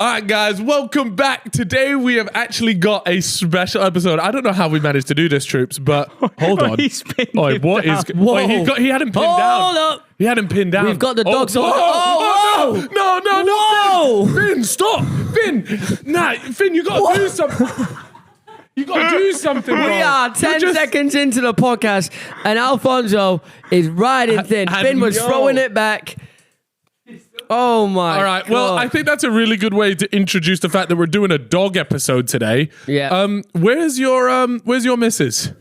All right, guys, welcome back. Today we have actually got a special episode. I don't know how we managed to do this, troops, but hold on. He's pinned Oi, him what down. is? Whoa. He had him pinned down. Hold up. He had him pinned down. We've got the dogs. Oh, no. Whoa. Finn, stop. Finn, you got to do something. You got to do something, bro. We are 10 seconds into the podcast, and Alphonso is riding thin. Finn was throwing it back. Oh my! All right. God. Well, I think that's a really good way to introduce the fact that we're doing a dog episode today. Yeah. Where's your missus?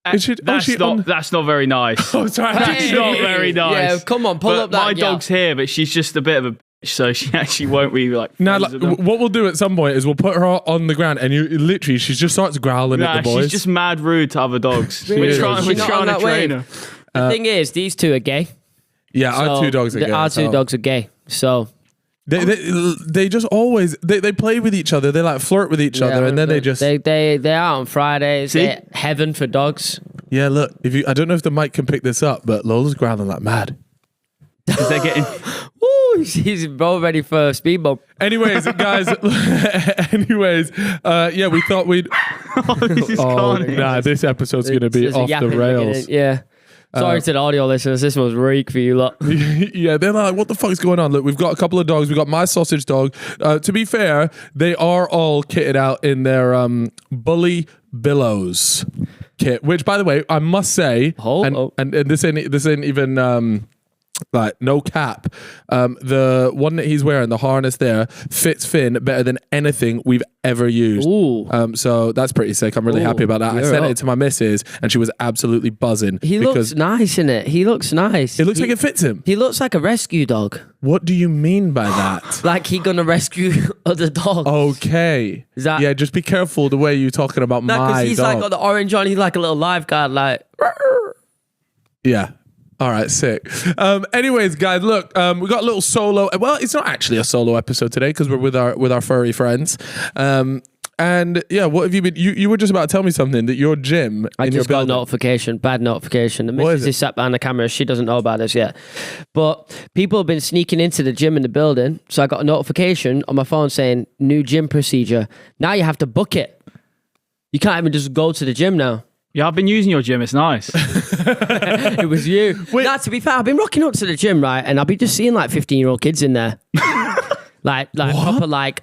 That's not very nice. Oh, sorry. That's not very nice. Yeah, come on, pull up that. My dog's here, but she's just a bit of a bitch, so she actually won't be like. Now, what we'll do at some point is we'll put her on the ground, and she just starts growling at the boys. She's just mad rude to other dogs. Really? We're trying to train her. The thing is, these two are gay. Yeah, our two dogs are gay. Our two dogs are gay. So they just always they play with each other. They like flirt with each other, and then they just they're out on Fridays. They're heaven for dogs. Yeah, look. I don't know if the mic can pick this up, but Lola's growling like mad. Because they're getting. Woo! She's about ready for a speed bump. Anyways, guys. Yeah, we thought we'd. This episode's gonna be off the rails. Yeah. Sorry to the audio listeners, this was reek for you lot. Yeah, they're like, what the fuck's going on? Look, we've got a couple of dogs. We've got my sausage dog. To be fair, they are all kitted out in their Bully Billows kit, which, by the way, I must say, and this ain't even like no cap. The one that he's wearing, the harness there, fits Finn better than anything we've ever used. Ooh. So that's pretty sick. I'm really happy about that. I sent it to my missus and she was absolutely buzzing. He looks nice in it. He looks nice. It looks like it fits him. He looks like a rescue dog. What do you mean by that? Like he gonna rescue other dogs. Okay. Yeah, just be careful the way you're talking about my dog. He's like got the orange on. He's like a little lifeguard. Like. Yeah. All right, sick. Anyways, guys, look, we got a little solo. Well, it's not actually a solo episode today because we're with our furry friends. And yeah, what have you been? You were just about to tell me something that your gym. I just got a notification, bad notification. The missus is sat behind the camera. She doesn't know about this yet, but people have been sneaking into the gym in the building. So I got a notification on my phone saying new gym procedure. Now you have to book it. You can't even just go to the gym now. Yeah, I've been using your gym. It's nice. It was you. Nah, to be fair, I've been rocking up to the gym, right? And I'll be just seeing like 15-year-old kids in there. like proper like,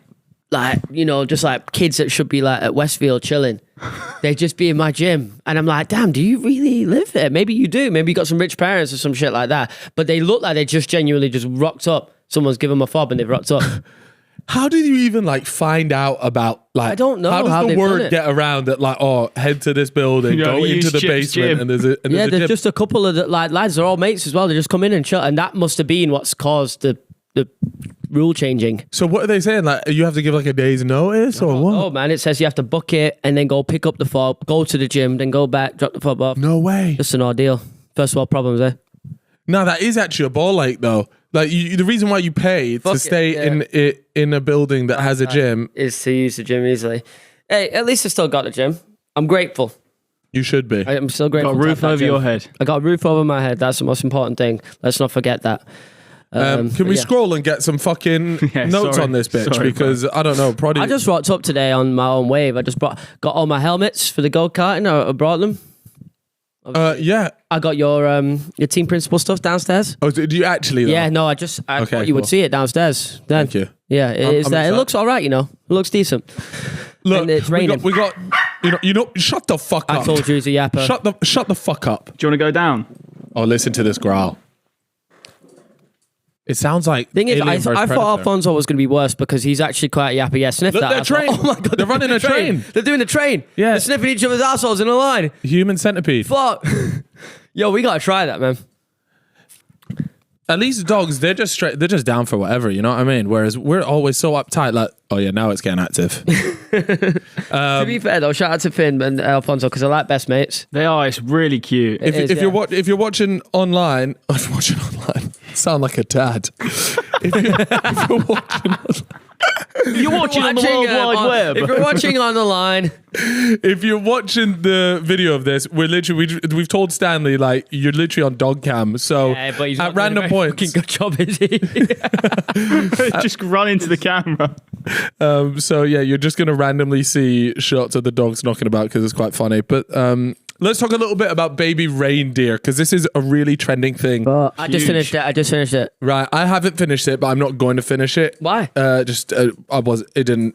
you know, just like kids that should be like at Westfield chilling. They just be in my gym. And I'm like, damn, do you really live there? Maybe you do. Maybe you got some rich parents or some shit like that. But they look like they just genuinely just rocked up. Someone's given them a fob and they've rocked up. How did you even like find out about like? I don't know. How does the word get around that like, oh, head to this building, go into the basement, and there's a there's just a couple of like lads. They're all mates as well. They just come in and chill, and that must have been what's caused the rule changing. So what are they saying? Like you have to give like a day's notice or what? Oh man, it says you have to book it and then go pick up the fob, go to the gym, then go back, drop the fob off. No way. Just an ordeal. First world problems, eh? No, that is actually a ball ache though. Like the reason why you pay to stay in a building that has a gym is to use the gym easily. Hey, at least I still got the gym. I'm grateful. You should be. I'm still grateful. Got a roof over your head. I got a roof over my head. That's the most important thing. Let's not forget that. Can we scroll and get some fucking notes on this bitch? Because I don't know. Probably. I just rocked up today on my own wave. I just got all my helmets for the go-karting. I brought them. Yeah. I got your team principal stuff downstairs. Oh, do you actually? Though? Yeah, no, I thought you would see it downstairs. Then. Thank you. Yeah, it is there. It looks all right, you know. It looks decent. Look, and it's raining. We got you know, shut the fuck up. I told you he's a yapper. Shut the fuck up. Do you want to go down? Oh, listen to this growl. It sounds like. Thing is, I thought Alphonso was going to be worse because he's actually quite yappy. Yeah, sniff that. They're trained. Oh my god, they're running a train. They're doing a train. Yeah, they're sniffing each other's assholes in a line. Human centipede. Fuck. Yo, we gotta try that, man. At least dogs, they're just down for whatever, you know what I mean? Whereas we're always so uptight, like, oh yeah, now it's getting active. To be fair though, shout out to Finn and Alphonso because they're like best mates. They are. It's really cute. If you're watching online, sound like a dad. if you're watching online, You're watching on the World Wide Web. If you're watching on the line, if you're watching the video of this, we've told Stanley like you're literally on dog cam. So but he's at random points, good job, is he? Just run into the camera. So yeah, you're just gonna randomly see shots of the dogs knocking about because it's quite funny. But let's talk a little bit about baby reindeer because this is a really trending thing. I just finished it. Right, I haven't finished it, but I'm not going to finish it. Why? It didn't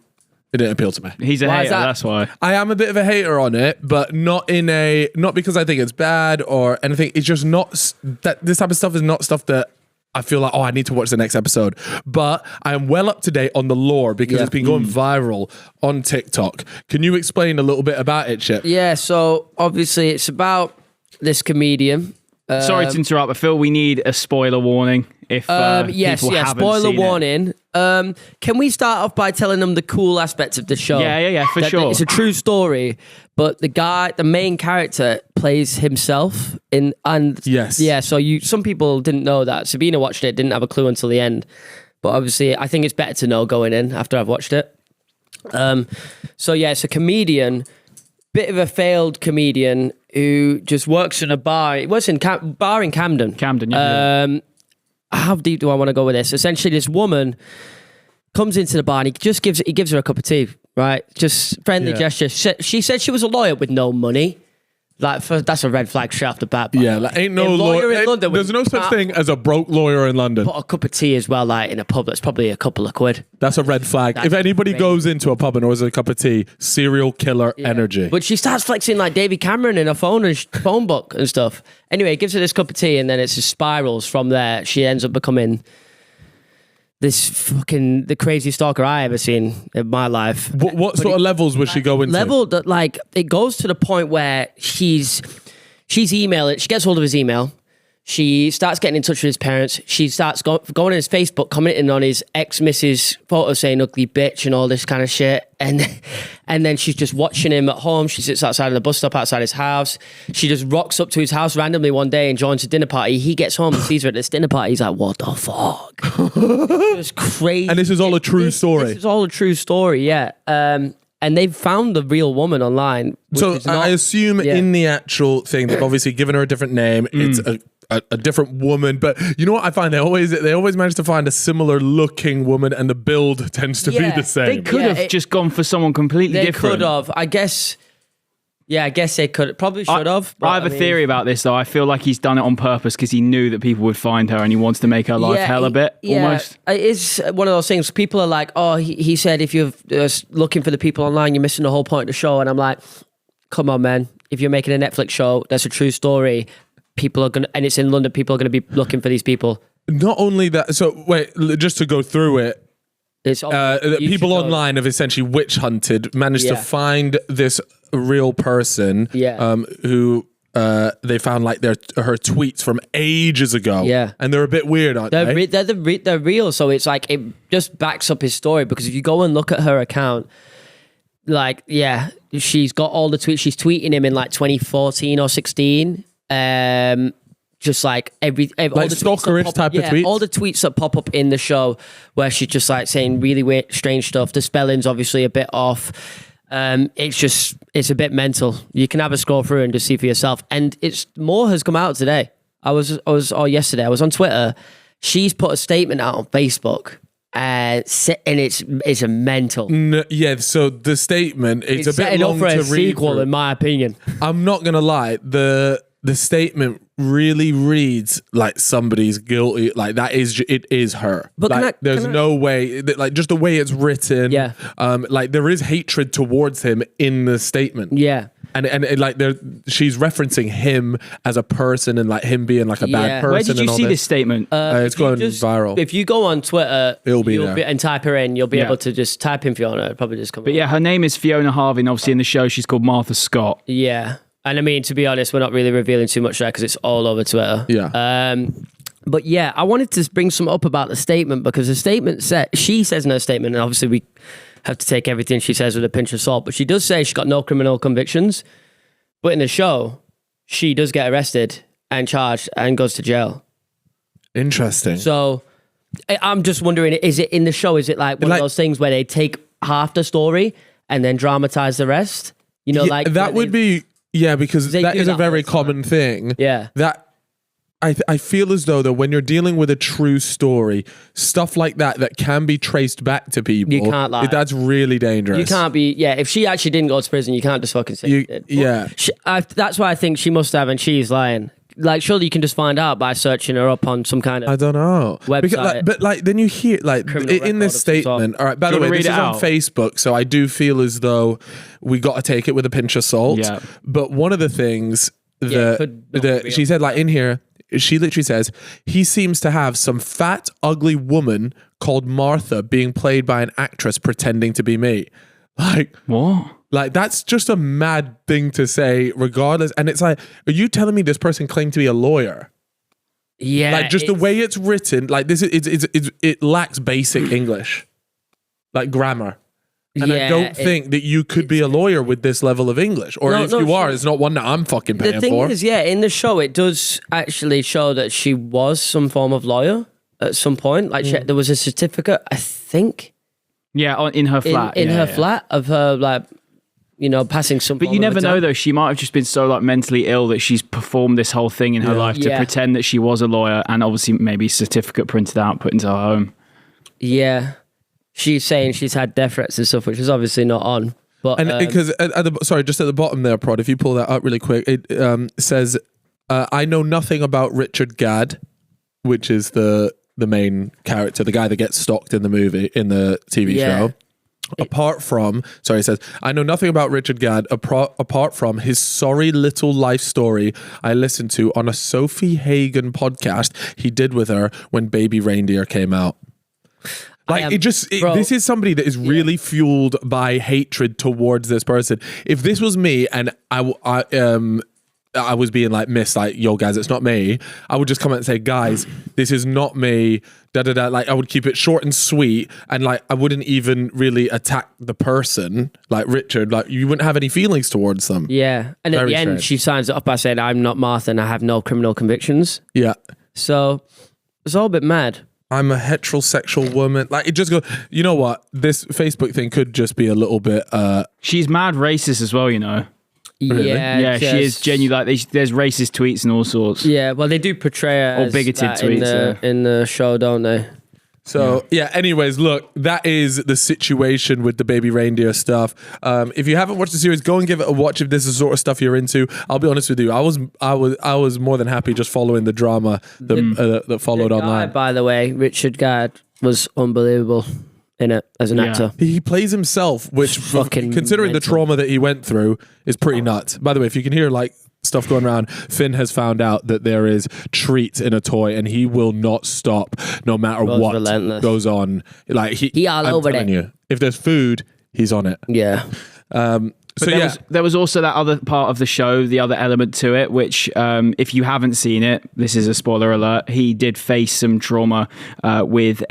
appeal to me. He's a Why is hater, that? that's why. I am a bit of a hater on it, but not because I think it's bad or anything. It's just not that this type of stuff is not stuff that I feel like, I need to watch the next episode. But I am well up to date on the lore because it's been going viral on TikTok. Can you explain a little bit about it, Chip? Yeah, so obviously it's about this comedian. Sorry to interrupt, but Phil, we need a spoiler warning if people haven't spoiler seen it. warning. Can we start off by telling them the cool aspects of the show? Yeah, for sure. It's a true story, but the main character plays himself Yes. Yeah, so some people didn't know that. Sabina watched it, didn't have a clue until the end. But obviously, I think it's better to know going in after I've watched it. So yeah, it's a comedian, bit of a failed comedian who just works in a bar. It was in bar in Camden. Camden, yeah. How deep do I want to go with this? Essentially, this woman comes into the bar and he gives her a cup of tea, right? Just friendly gesture. She said she was a lawyer with no money. Like, that's a red flag straight off the bat. Yeah, like ain't no lawyer in London. There's no such thing as a broke lawyer in London. Put a cup of tea as well, like in a pub. That's probably a couple of quid. That's a red flag. If anybody goes into a pub and orders a cup of tea, serial killer energy. But she starts flexing like David Cameron in her phone book and stuff. Anyway, gives her this cup of tea, and then it just spirals from there. She ends up becoming the craziest stalker I ever seen in my life. What sort of levels was she going to? Level that, like, it goes to the point where she's emailing. She gets hold of his email. She starts getting in touch with his parents. She starts going on his Facebook, commenting on his ex-missus photos, saying ugly bitch and all this kind of shit. And then she's just watching him at home. She sits outside of the bus stop outside his house. She just rocks up to his house randomly one day and joins a dinner party. He gets home and sees her at this dinner party. He's like, what the fuck? It was crazy. And this is all a true story. This is all a true story, yeah. And they've found the real woman online. So I assume in the actual thing, they've obviously given her a different name. It's a different woman, but you know what I find? They always manage to find a similar looking woman, and the build tends to be the same. They could have just gone for someone completely different. They could have. I guess they could. Probably should have. I have a theory about this, though. I feel like he's done it on purpose because he knew that people would find her and he wants to make her life hell a bit, almost. It is one of those things. People are like, oh, he said if you're looking for the people online, you're missing the whole point of the show. And I'm like, come on, man. If you're making a Netflix show, that's a true story. People are and it's in London, people are going to be looking for these people. Not only that, so wait, just to go through it, it's people online have essentially witch hunted, managed to find this real person who they found like her tweets from ages ago. Yeah. And they're a bit weird, aren't they? They're real, so it's like, it just backs up his story, because if you go and look at her account, like, she's got all the tweets. She's tweeting him in like 2014 or 16. Just like like all the stalkerish type of tweets. All the tweets that pop up in the show where she's just like saying really weird, strange stuff. The spelling's obviously a bit off. It's a bit mental. You can have a scroll through and just see for yourself. And more has come out today. Yesterday. I was on Twitter. She's put a statement out on Facebook. And it's a mental. So the statement, it's a bit setting long up for to a sequel, read, in my opinion. I'm not gonna lie, the statement really reads like somebody's guilty. Like it is her. But like, there's no way, like just the way it's written. Yeah. Like there is hatred towards him in the statement. Yeah. And like she's referencing him as a person and like him being like a bad person. Where did you see this statement? It's going viral. If you go on Twitter, it'll be there. And type her in, you'll be able to just type in Fiona. It'll probably just come. But her name is Fiona Harvey, and obviously in the show she's called Martha Scott. Yeah. And I mean, to be honest, we're not really revealing too much there because it's all over Twitter. Yeah. But yeah, I wanted to bring some up about the statement, because the statement she says in her statement, and obviously we have to take everything she says with a pinch of salt, but she does say she's got no criminal convictions. But in the show, she does get arrested and charged and goes to jail. Interesting. So I'm just wondering, is it in the show? Is it like one of those things where they take half the story and then dramatize the rest? You know, like that would be because that is a very common thing. Yeah, that I feel as though that when you're dealing with a true story, stuff like that can be traced back to people. You can't lie. That's really dangerous. You can't be. Yeah, if she actually didn't go to prison, you can't just fucking say she did. Yeah, that's why I think she must have, and she's lying. Like, surely you can just find out by searching her up on some kind of I don't know website. Because, but then you hear in this statement. All right, by the way, this is on Facebook, so I do feel as though we got to take it with a pinch of salt. Yeah. But one of the things that she said, like in here, she literally says, he seems to have some fat, ugly woman called Martha being played by an actress pretending to be me. Like, what? Like, that's just a mad thing to say, regardless. And it's like, are you telling me this person claimed to be a lawyer? Yeah. Like, just the way it's written, like, this is it lacks basic English, like grammar. And I don't think that you could be a lawyer with this level of English. Or if you are, it's not one that I'm fucking paying for. The thing is, in the show, it does actually show that she was some form of lawyer at some point. Like, there was a certificate, I think. Yeah, in her flat. In her flat of her, like, passing some. But you never know, though. She might have just been so like mentally ill that she's performed this whole thing in her life to pretend that she was a lawyer, and obviously maybe certificate printed out, put into her home. Yeah, she's saying she's had death threats and stuff, which is obviously not on. But because just at the bottom there, Prod, if you pull that up really quick, it says, "I know nothing about Richard Gadd," which is the main character, the guy that gets stalked in the TV show. Apart from, it says, I know nothing about Richard Gadd apart from his sorry little life story I listened to on a Sophie Hagen podcast he did with her when Baby Reindeer came out. Like, this is somebody that is really fueled by hatred towards this person. If this was me and I was being like, miss, like, yo guys, it's not me, I would just come out and say, guys, this is not me, like, I would keep it short and sweet, and like, I wouldn't even really attack the person, like Richard, like, you wouldn't have any feelings towards them. Yeah, and at the end, she signs it up by saying, I'm not Martha and I have no criminal convictions. Yeah. So, it's all a bit mad. I'm a heterosexual woman. Like, it just goes, you know what, this Facebook thing could just be a little bit... She's mad racist as well, you know. Really? Yeah, she is genuinely like there's racist tweets and all sorts. Yeah, well, they do portray her or bigoted tweets in the show, don't they? So anyways, look, that is the situation with the Baby Reindeer stuff. If you haven't watched the series, go and give it a watch if this is the sort of stuff you're into. I'll be honest with you, I was more than happy just following the drama that followed online. By the way, Richard Gadd was unbelievable in it as an actor. He plays himself, which considering the trauma that he went through is pretty nuts. By the way, if you can hear like stuff going around, Finn has found out that there is treats in a toy and he will not stop no matter what goes on. Like he all over it. You, if there's food, he's on it. Yeah. There was also that other part of the show, the other element to it, which if you haven't seen it, this is a spoiler alert, he did face some trauma with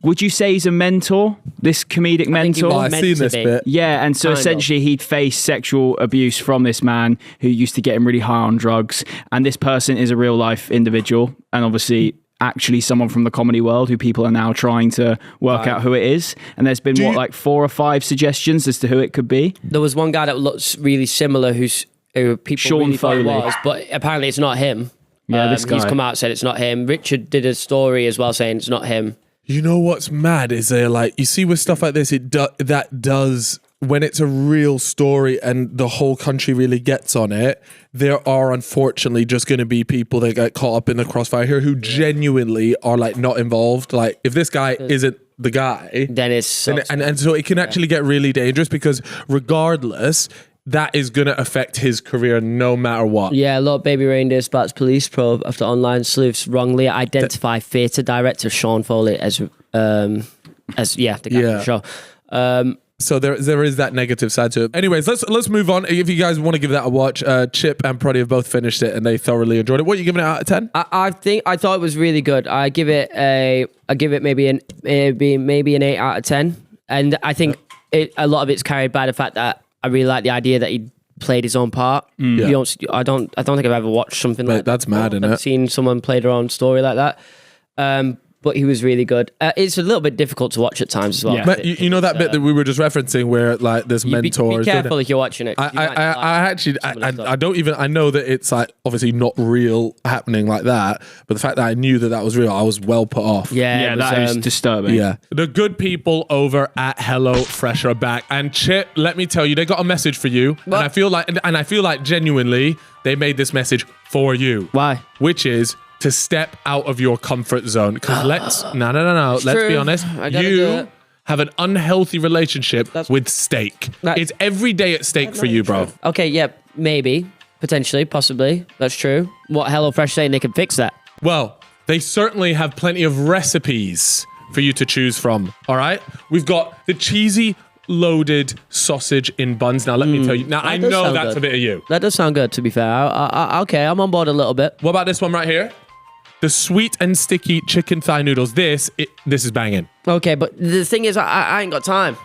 would you say he's a mentor? This comedic mentor? I've seen this bit. Yeah, and so essentially he'd faced sexual abuse from this man who used to get him really high on drugs. And this person is a real life individual and obviously actually someone from the comedy world who people are now trying to work out who it is. And there's been 4 or 5 suggestions as to who it could be. There was one guy that looks really similar who people Sean really Foley thought was, but apparently it's not him. Yeah, this guy. He's come out and said it's not him. Richard did a story as well saying it's not him. You know what's mad is you see with stuff like this, that does, when it's a real story and the whole country really gets on it, there are unfortunately just going to be people that get caught up in the crossfire here who genuinely are like not involved. Like if this guy isn't the guy, then it's and so it can actually get really dangerous because regardless, that is going to affect his career no matter what. Yeah, a lot of Baby Reindeer sparks police probe after online sleuths wrongly identify theatre director Sean Foley as the guy from the show. So there is that negative side to it. Anyways, let's move on. If you guys want to give that a watch, Chip and Proddy have both finished it and they thoroughly enjoyed it. What are you giving it out of 10? I thought it was really good. I give it maybe an 8 out of 10. And I think a lot of it's carried by the fact that I really like the idea that he played his own part. I don't think I've ever watched something like that. That's mad, isn't it? I've seen someone play their own story like that. but he was really good. It's a little bit difficult to watch at times as well. Yeah. But you know that bit that we were just referencing where like this mentor. Be careful if you're watching it. I don't even. I know that it's like obviously not real happening like that, but the fact that I knew that that was real, I was well put off. Yeah, that is disturbing. Yeah, the good people over at HelloFresh are back, and Chip, let me tell you, they got a message for you, and I feel like genuinely they made this message for you. Why? Which is to step out of your comfort zone. Because let's be honest. You have an unhealthy relationship with steak. It's every day at stake for you, bro. Okay, yeah, maybe, potentially, possibly. That's true. What HelloFresh saying they can fix that? Well, they certainly have plenty of recipes for you to choose from. All right, we've got the cheesy loaded sausage in buns. Now, let me tell you. Now, I know that's a bit of you. That does sound good, to be fair. Okay, I'm on board a little bit. What about this one right here? The sweet and sticky chicken thigh noodles. This is banging. Okay, but the thing is, I ain't got time.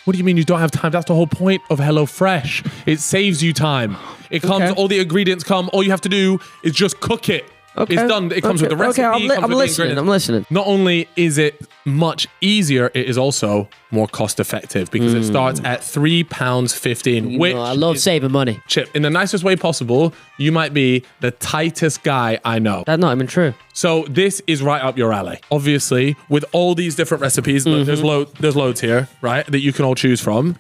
What do you mean you don't have time? That's the whole point of HelloFresh. It saves you time. It comes, all the ingredients come. All you have to do is just cook it. Okay. It's done. It comes with the recipe. Okay, I'm listening. Not only is it much easier, it is also more cost effective because it starts at £3.15, which I love saving money. Chip, in the nicest way possible, you might be the tightest guy I know. That's not even true. So this is right up your alley. Obviously, with all these different recipes, look, there's loads here, right, that you can all choose from.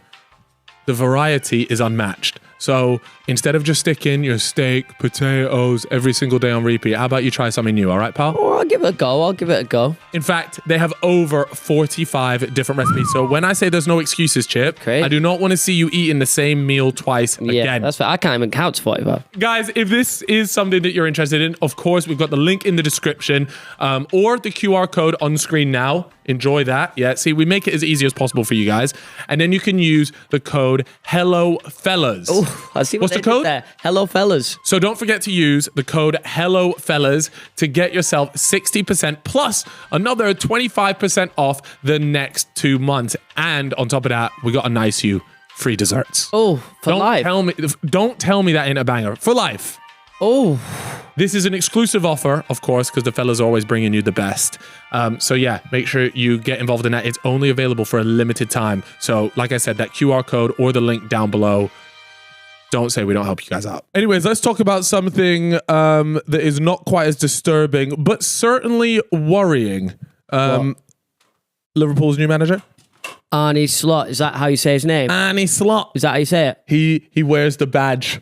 The variety is unmatched. So instead of just sticking your steak, potatoes every single day on repeat, how about you try something new, all right, pal? Oh, I'll give it a go. In fact, they have over 45 different recipes. So when I say there's no excuses, Chip, Great. I do not want to see you eating the same meal twice again. That's fair. I can't even count to 45. Guys, if this is something that you're interested in, of course, we've got the link in the description or the QR code on screen now. Enjoy that. Yeah, see, we make it as easy as possible for you guys. And then you can use the code HELLOFELLAS. Oh, I see what's the code there. HELLOFELLAS. So don't forget to use the code HELLOFELLAS to get yourself 60% plus another 25% off the next 2 months. And on top of that, we got a nice free desserts. Oh, for life. Don't tell me that ain't a banger. For life. Oh. This is an exclusive offer, of course, because the fellas are always bringing you the best. So yeah, make sure you get involved in that. It's only available for a limited time. So like I said, that QR code or the link down below. Don't say we don't help you guys out. Anyways, let's talk about something that is not quite as disturbing, but certainly worrying. Liverpool's new manager? Arne Slot. Is that how you say his name? Arne Slot. Is that how you say it? He wears the badge.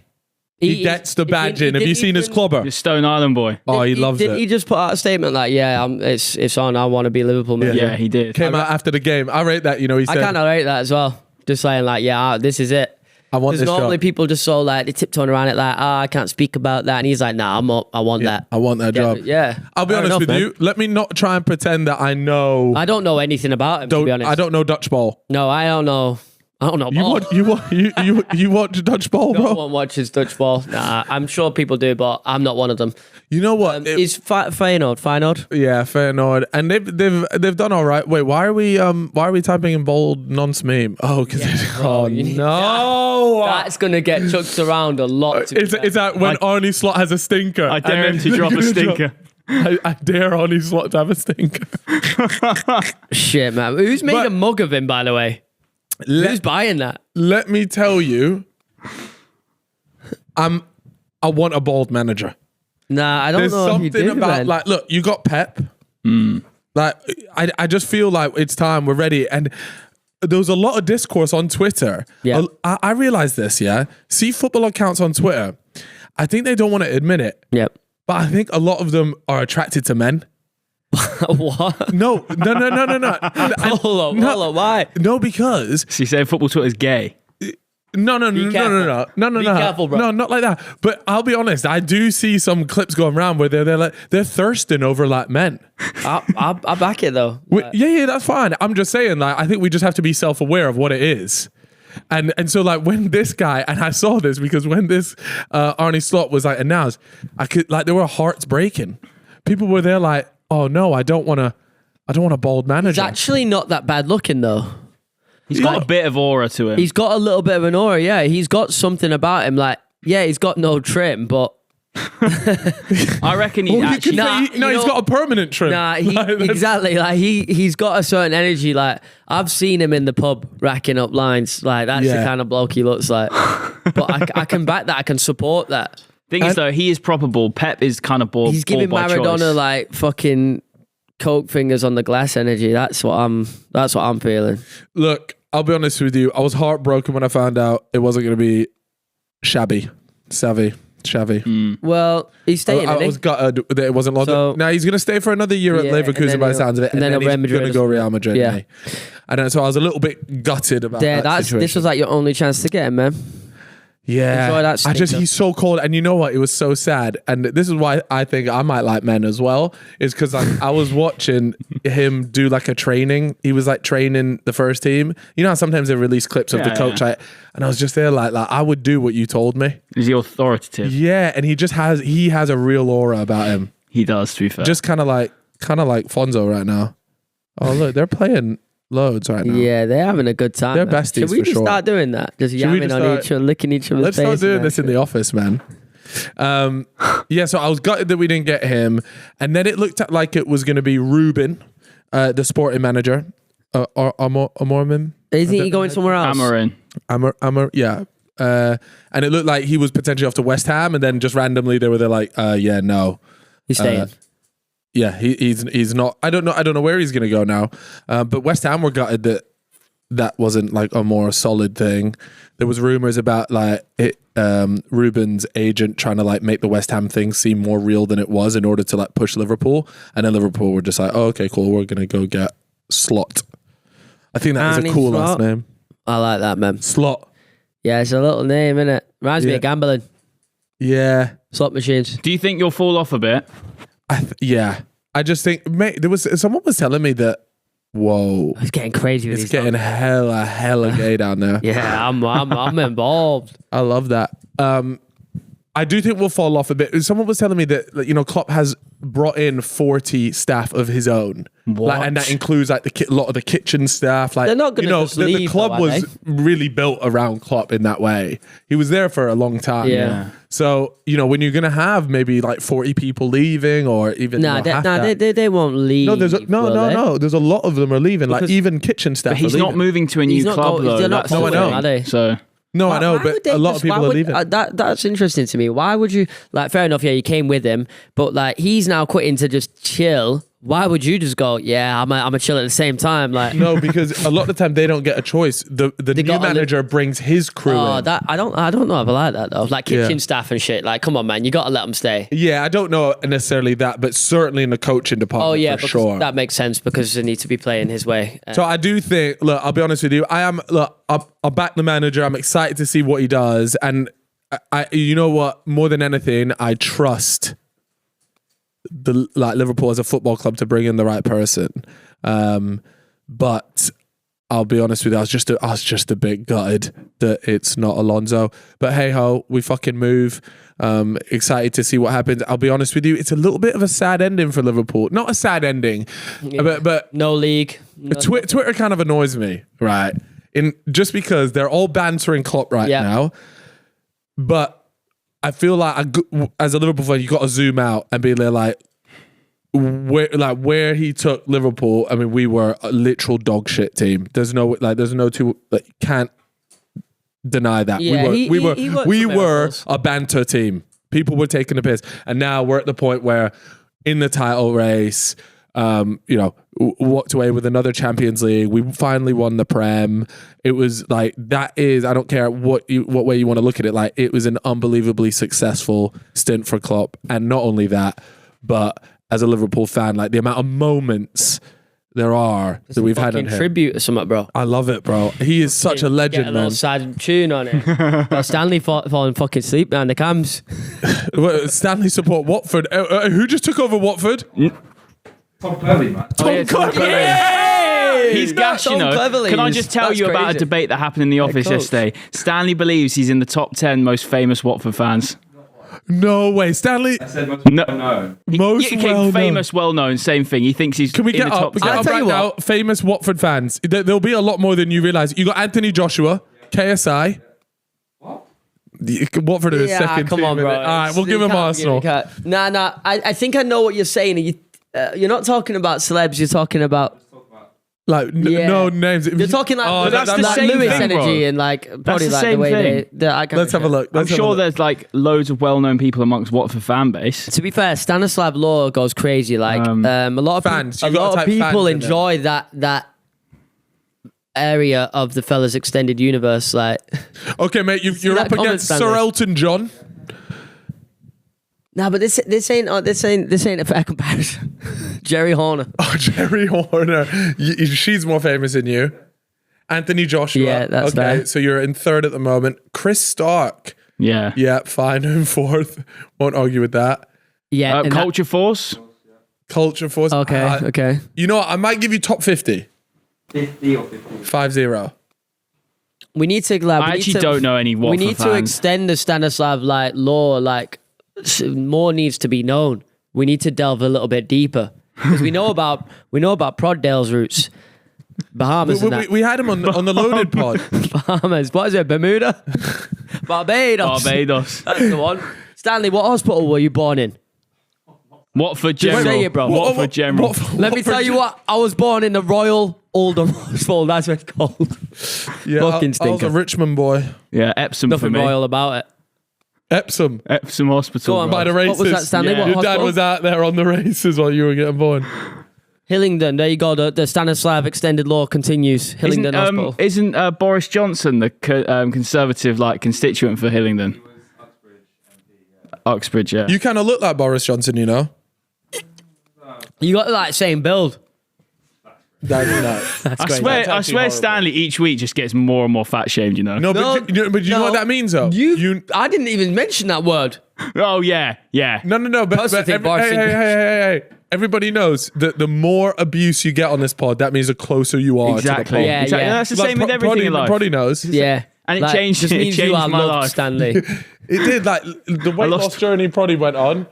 He gets the badge in. Have you seen his clubber? The Stone Island boy. Oh, he loves it. Didn't he just put out a statement like, yeah, it's on, I want to be Liverpool manager? Yeah, he did. Came out after the game. I rate that, he said. I kind of rate that as well. Just saying like, yeah, this is it. I want this normally job. People just so like, they tiptoeing around it like, I can't speak about that. And he's like, nah, I want that. I want that job. Yeah. I'll be honest with you. Let me not try and pretend that I know. I don't know anything about him, to be honest. I don't know Dutch ball. No, I don't know. I don't know. You watch Dutch ball, bro? No one watches Dutch ball. Nah, I'm sure people do, but I'm not one of them. You know what? Is Feyenoord? Yeah, Feyenoord, and they've done all right. Wait, why are we typing in bold non-meme? Oh, because no, that's gonna get chucked around a lot. It's that when Arne Slot has a stinker. I dare him to drop a stinker. I dare Arne Slot to have a stinker. Shit, man. Who's made a mug of him, by the way? Who's buying that? Let me tell you, I want a bold manager. Nah, I don't There's know. There's something about man. like, look, you got Pep. Like, I just feel like it's time. We're ready. And there was a lot of discourse on Twitter. Yeah, I realized this. Yeah, see football accounts on Twitter. I think they don't want to admit it. Yep. But I think a lot of them are attracted to men. What? No. Hold on, why? No, because So you say football Twitter is gay? No, Be careful, bro. No, not like that. But I'll be honest, I do see some clips going around where they're thirsting over like men. I back it though. Yeah, that's fine. I'm just saying, like, I think we just have to be self-aware of what it is. And so like when this guy, and I saw this because when this Arne Slot was like announced, I could like there were hearts breaking. People were there like, oh no, I don't want a bold manager. He's actually not that bad looking though. He's got a bit of aura to him. He's got a little bit of an aura, yeah. He's got something about him, like, yeah, he's got no trim, but I reckon he's actually. He's got a permanent trim. Nah, exactly. Like he's got a certain energy. Like I've seen him in the pub racking up lines. Like that's the kind of bloke he looks like. But I can back that. I can support that. Thing is though, he is probable. Pep is kind of ball. He's giving ball by Maradona choice. like fucking coke fingers on the glass energy. That's what I'm feeling. Look, I'll be honest with you. I was heartbroken when I found out it wasn't going to be Savvy. Well, he's staying. I was gutted that it wasn't London. So, now he's going to stay for another year at Leverkusen by the sounds of it, and then he's going to go Real Madrid. Yeah. And so I was a little bit gutted about that situation. This was like your only chance to get him, man. Yeah, Enjoy that he's so cold, and you know what? It was so sad, and this is why I think I might like men as well. Is because I was watching him do like a training. He was like training the first team. You know how sometimes they release clips of the coach, and I was just there like I would do what you told me. Is he authoritative? Yeah, and he has a real aura about him. He does, to be fair. Just kind of like Fonzo right now. Oh look, they're playing loads right now. Yeah, they're having a good time. They're besties. Should we just start doing that? Just yamming on each other, licking each other's faces. Let's start doing this in the office, man. So I was gutted that we didn't get him, and then it looked like it was going to be Ruben, the sporting manager, Amorman. Isn't he going somewhere else? Amor, yeah. And it looked like he was potentially off to West Ham, and then just randomly they were like, yeah, no, he's staying. Yeah, he's not. I don't know where he's gonna go now. But West Ham were gutted that wasn't like a more solid thing. There was rumors about like Ruben's agent trying to like make the West Ham thing seem more real than it was in order to like push Liverpool. And then Liverpool were just like, oh, okay, cool, we're gonna go get Slot. I think that is a cool last name. I like that, man. Slot. Yeah, it's a little name, isn't it? Reminds me of gambling. Yeah. Slot machines. Do you think you'll fall off a bit? Yeah. I just think, mate, someone was telling me that, whoa. It's getting crazy with It's getting hella gay down there. Yeah, I'm involved. I love that. I do think we'll fall off a bit. Someone was telling me that, Klopp has brought in 40 staff of his own. What? And that includes like a lot of the kitchen staff. Like, they're not going to just leave, the club was really built around Klopp in that way. He was there for a long time. Yeah. So, when you're going to have maybe like 40 people leaving or even... they won't leave. No, there's a lot of them are leaving. Like even kitchen staff But he's are not leaving. moving to a new club though. Not going, are they? So... No, I know, but a lot of people are leaving. That's interesting to me. Why would you, like, fair enough, yeah, you came with him, but like, he's now quitting to just chill. Why would you just go, yeah, I'm a chill at the same time? Like, no, because a lot of the time they don't get a choice. The new manager brings his crew in. I don't know if I like that though. Like kitchen staff and shit. Like, come on, man, you got to let them stay. Yeah, I don't know necessarily that, but certainly in the coaching department. Oh yeah, for sure. That makes sense because they need to be playing his way. So I do think. Look, I'll be honest with you. I'll back the manager. I'm excited to see what he does, and you know what? More than anything, I trust Liverpool as a football club to bring in the right person. But I'll be honest with you, I was just a bit gutted that it's not Alonso. But hey ho, we fucking move. Excited to see what happens. I'll be honest with you, it's a little bit of a sad ending for Liverpool. Not a sad ending, but no league. Twitter kind of annoys me, right? Just because they're all bantering Klopp right now, but I feel like as a Liverpool fan, you got to zoom out and be like, where he took Liverpool. I mean, we were a literal dog shit team. There's no can't deny that. Yeah, we were a banter team. People were taking the piss, and now we're at the point where in the title race, walked away with another Champions League. We finally won the Prem. It was like, that is, I don't care what way you want to look at it, like it was an unbelievably successful stint for Klopp. And not only that, but as a Liverpool fan, like the amount of moments there are that we've had on him. Tribute or something, bro. I love it, bro. He is such a legend, get a man. Little sad tune on it. Stanley falling fucking asleep behind the cams. Stanley support Watford. Who just took over Watford? Tom Cleverley, man. Tom Cleverley. He's gash, Can I just tell you about a debate that happened in the office yesterday? Stanley believes he's in the top 10 most famous Watford fans. No way, Stanley. I said most well-known. Famous, well-known, same thing. He thinks he's. Can we get up right now? Famous Watford fans. There'll be a lot more than you realise. You got Anthony Joshua, KSI. What? Watford in the second come team, on, innit? bro. All right, we'll give him Arsenal. Nah. I think I know what you're saying. You're not talking about celebs. You're talking about Like no names. You're talking like Oh, that's the like same Lewis thing, energy bro. and like probably the like the same way thing. Let's have a look. I'm sure there's like loads of well-known people amongst Watford fan base. To be fair, Stanislav Law goes crazy. Like a lot of fans. a You gotta lot of type people fans in enjoy that area of the Fellas extended universe. Like, Okay, mate, you're that up comment, against Stanley? Sir Elton John. nah, but this ain't a fair comparison. Jerry Horner. Oh, Jerry Horner. She's more famous than you. Anthony Joshua. Yeah, that's okay. fair. So you're in third at the moment. Chris Stark. Yeah. Yeah, fine. In fourth. Won't argue with that. Yeah, and Culture Force. Culture Force. Okay. You know what? I might give you top 50. 50 or 50. 5-0. We need to. I actually don't know any Watford We need to fans. extend the Stanislav like law. Like more needs to be known. We need to delve a little bit deeper because we know about Proddale's roots, Bahamas and that. We had him on the loaded pod. Bahamas. What is it? Bermuda, Barbados. That's the one. Stanley, what hospital were you born in? Watford Just General. say it, bro. Watford General. Let me tell you what. I was born in the Royal Oldham Hospital. That's what it's called. Yeah, Fucking I was stinker. a Richmond boy. Yeah, Epsom for Nothing me. royal about it. Epsom. Epsom Hospital. Go on, bro. By the What races. was that, Stanley? Yeah. What Your dad hospital? was out there on the races while you were getting born. Hillingdon. There you go. The Stanislav extended law continues. Hillingdon Hospital. Isn't Boris Johnson the Conservative constituent for Hillingdon? Uxbridge, yeah. You kind of look like Boris Johnson, you know? You got like same build. That's nuts. That's I great. swear, That's actually horrible. Stanley each week just gets more and more fat shamed. You know. No, but you know what that means, though? I didn't even mention that word. Oh yeah. No. But Personally, think Boris hey. Everybody knows that the more abuse you get on this pod, that means the closer you are to the Exactly. pod. Yeah, exactly. yeah. That's the same with everything in life. Proddy knows. Yeah. And it changed- Just it means you changed are my loved, life. Stanley. It did. Like the weight lost- loss journey Proddy went on.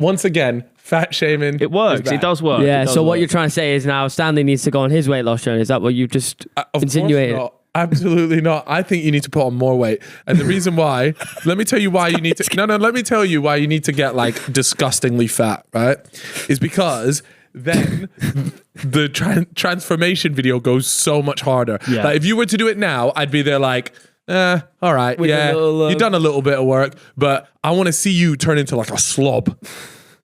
Once again, fat shaming. It works. is bad. It does work. Yeah. It does So what work. you're trying to say is now Stanley needs to go on his weight loss journey. Is that what you just Of insinuated? course not. Absolutely not. I think you need to put on more weight. And the reason why, let me tell you why you need to, let me tell you why you need to get like disgustingly fat, right? Is because then the transformation video goes so much harder. Yeah. Like if you were to do it now, I'd be there like, all right, With yeah, a little, you've done a little bit of work, but I want to see you turn into like a slob,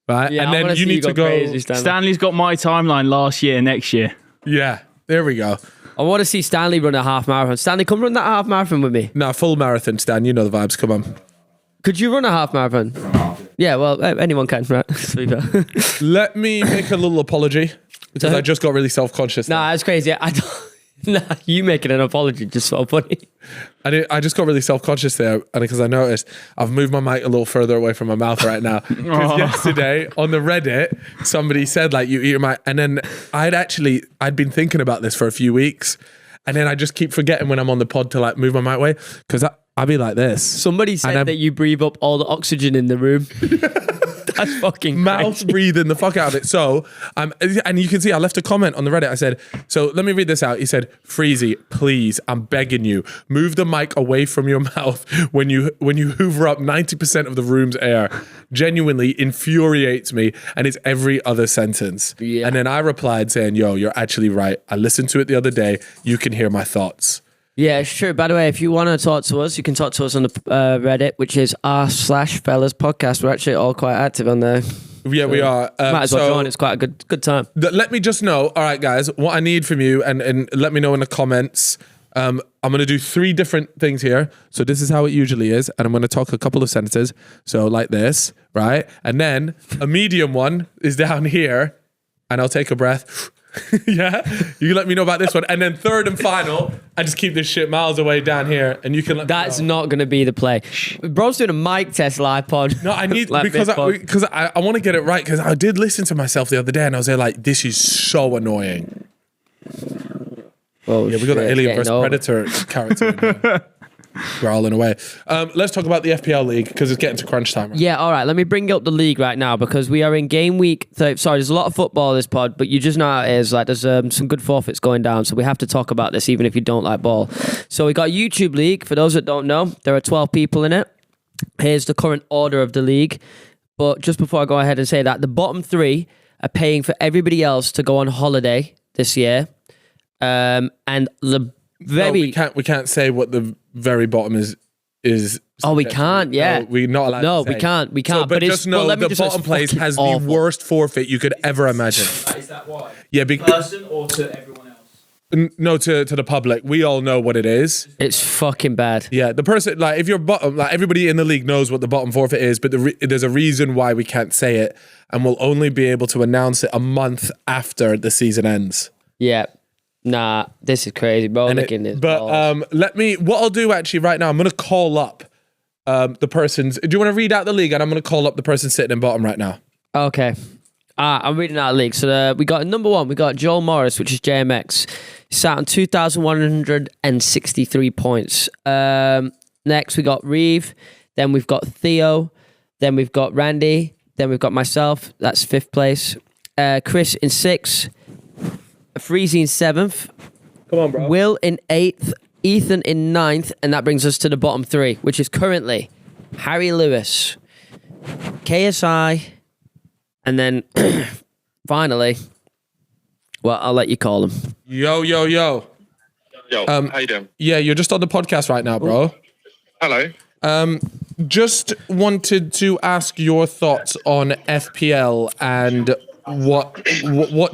right? Yeah, and I then wanna you see need to go, crazy, Stanley. Stanley's got my timeline last year, next year. yeah, there we go. I want to see Stanley run a half marathon. Stanley, come run that half marathon with me. Now full marathon, Stan, you know the vibes, come on. Could you run a half marathon? Yeah, well, anyone can, right? To be fair. Let me make a little apology because I just got really self-conscious. Nah, that's crazy. I don't. Nah, you making an apology just so funny. I just got really self-conscious there, and because I noticed I've moved my mic a little further away from my mouth right now. Because yesterday on the Reddit, somebody said like you eat your mic, and then I'd been thinking about this for a few weeks, and then I just keep forgetting when I'm on the pod to like move my mic away because I'll be like this. Somebody said that you breathe up all the oxygen in the room. That's fucking Mouth crazy. breathing the fuck out of it. So, and you can see I left a comment on the Reddit. I said, so let me read this out. He said, Freezy, please, I'm begging you, move the mic away from your mouth when you hoover up 90% of the room's air. Genuinely infuriates me, and it's every other sentence. Yeah. And then I replied saying, yo, you're actually right. I listened to it the other day. You can hear my thoughts. Yeah, it's true. By the way, if you want to talk to us, you can talk to us on the Reddit, which is r/fellas podcast. We're actually all quite active on there. Yeah, we are. Might as well join. It's quite a good time. Let me just know, all right, guys, what I need from you, and let me know in the comments. I'm going to do 3 different things here. So this is how it usually is, and I'm going to talk a couple of sentences. So like this, right? And then a medium one is down here, and I'll take a breath. Yeah, you let me know about this one, and then third and final, I just keep this shit miles away down here, and you can. That's not going to be the play. Bro's doing a mic test live pod. No, I need Like because this pod. I want to get it right because I did listen to myself the other day, and I was there like, this is so annoying. Oh, Yeah, we got the Alien vs Predator character in there, growling away. Let's talk about the FPL League because it's getting to crunch time. Right? Yeah, all right. Let me bring up the league right now because we are in game week. Sorry, there's a lot of football this pod, but you just know how it is. Like, there's some good forfeits going down, so we have to talk about this even if you don't like ball. So we got YouTube League. For those that don't know, there are 12 people in it. Here's the current order of the league. But just before I go ahead and say that, the bottom 3 are paying for everybody else to go on holiday this year. And the very... No, we can't say what the very bottom is. Oh, we can't, yeah. No, we're not allowed to say. We can't. So, but just know the bottom place has the worst forfeit you could ever imagine. Is that why? Yeah, Person or to everyone else? No, to the public. We all know what it is. It's fucking bad. Yeah, the person, like, if you're bottom, like, everybody in the league knows what the bottom forfeit is, but there's a reason why we can't say it, and we'll only be able to announce it a month after the season ends. Yeah. Nah, this is crazy, bro. Look at this. But what I'll do actually right now, I'm going to call up the person's. Do you want to read out the league? And I'm going to call up the person sitting in bottom right now. Okay. I'm reading out the league. So we got number 1, we got Joel Morris, which is JMX. He's sat on 2,163 points. Next, we got Reeve. Then we've got Theo. Then we've got Randy. Then we've got myself. That's 5th place. Chris in 6th. Freezy in 7th. Come on, bro. Will in 8th. Ethan in 9th. And that brings us to the bottom 3, which is currently Harry Lewis, KSI, and then finally, well, I'll let you call him. Yo. Yo, how you doing? Yeah, you're just on the podcast right now, bro. Hello. Just wanted to ask your thoughts on FPL and what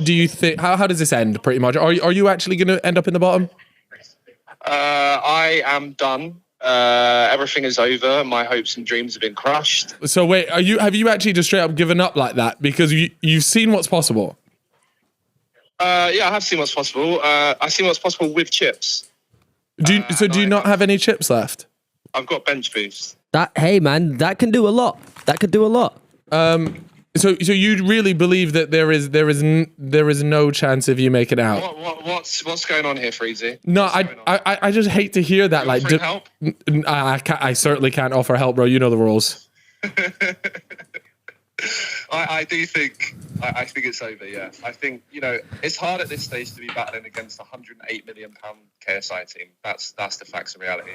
do you think? How does this end? Pretty much, are you actually going to end up in the bottom? I am done. Everything is over. My hopes and dreams have been crushed. So wait, have you actually just straight up given up like that? Because you've seen what's possible. Yeah, I have seen what's possible. I've seen what's possible with chips. Do you not have any chips left? I've got bench boost. Hey man, that can do a lot. That could do a lot. So you really believe that there is no chance of you making out? What's going on here, Freezy? No, I just hate to hear that. Like, help? I certainly can't offer help, bro. You know the rules. I do think I think it's over. Yeah, I think it's hard at this stage to be battling against a £108 million KSI team. That's the facts and reality.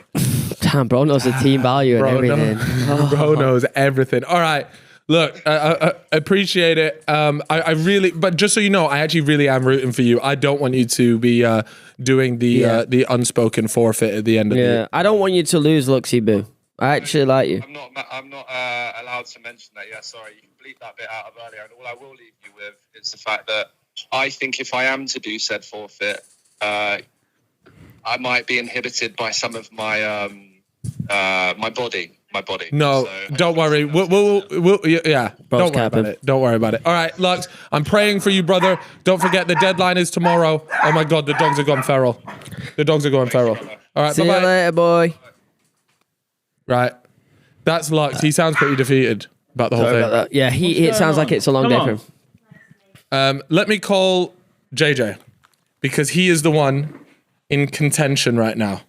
Damn, bro knows the team value and everything. Bro knows everything. All right. Look, I appreciate it. I really, but just so you know, I actually really am rooting for you. I don't want you to be doing the unspoken forfeit at the end of the year. I don't want you to lose, Luxy Boo. I actually like you. I'm not allowed to mention that. Yeah, sorry. You can bleep that bit out of earlier. And all I will leave you with is the fact that I think if I am to do said forfeit, I might be inhibited by some of my my body. No, so don't worry. We'll don't worry about it. Don't worry about it. All right, Lux, I'm praying for you, brother. Don't forget the deadline is tomorrow. Oh my God, the dogs are going feral. All right, See you later, boy. Right, that's Lux. He sounds pretty defeated about the whole thing. Yeah, it sounds like it's a long day for him. Let me call JJ because he is the one in contention right now.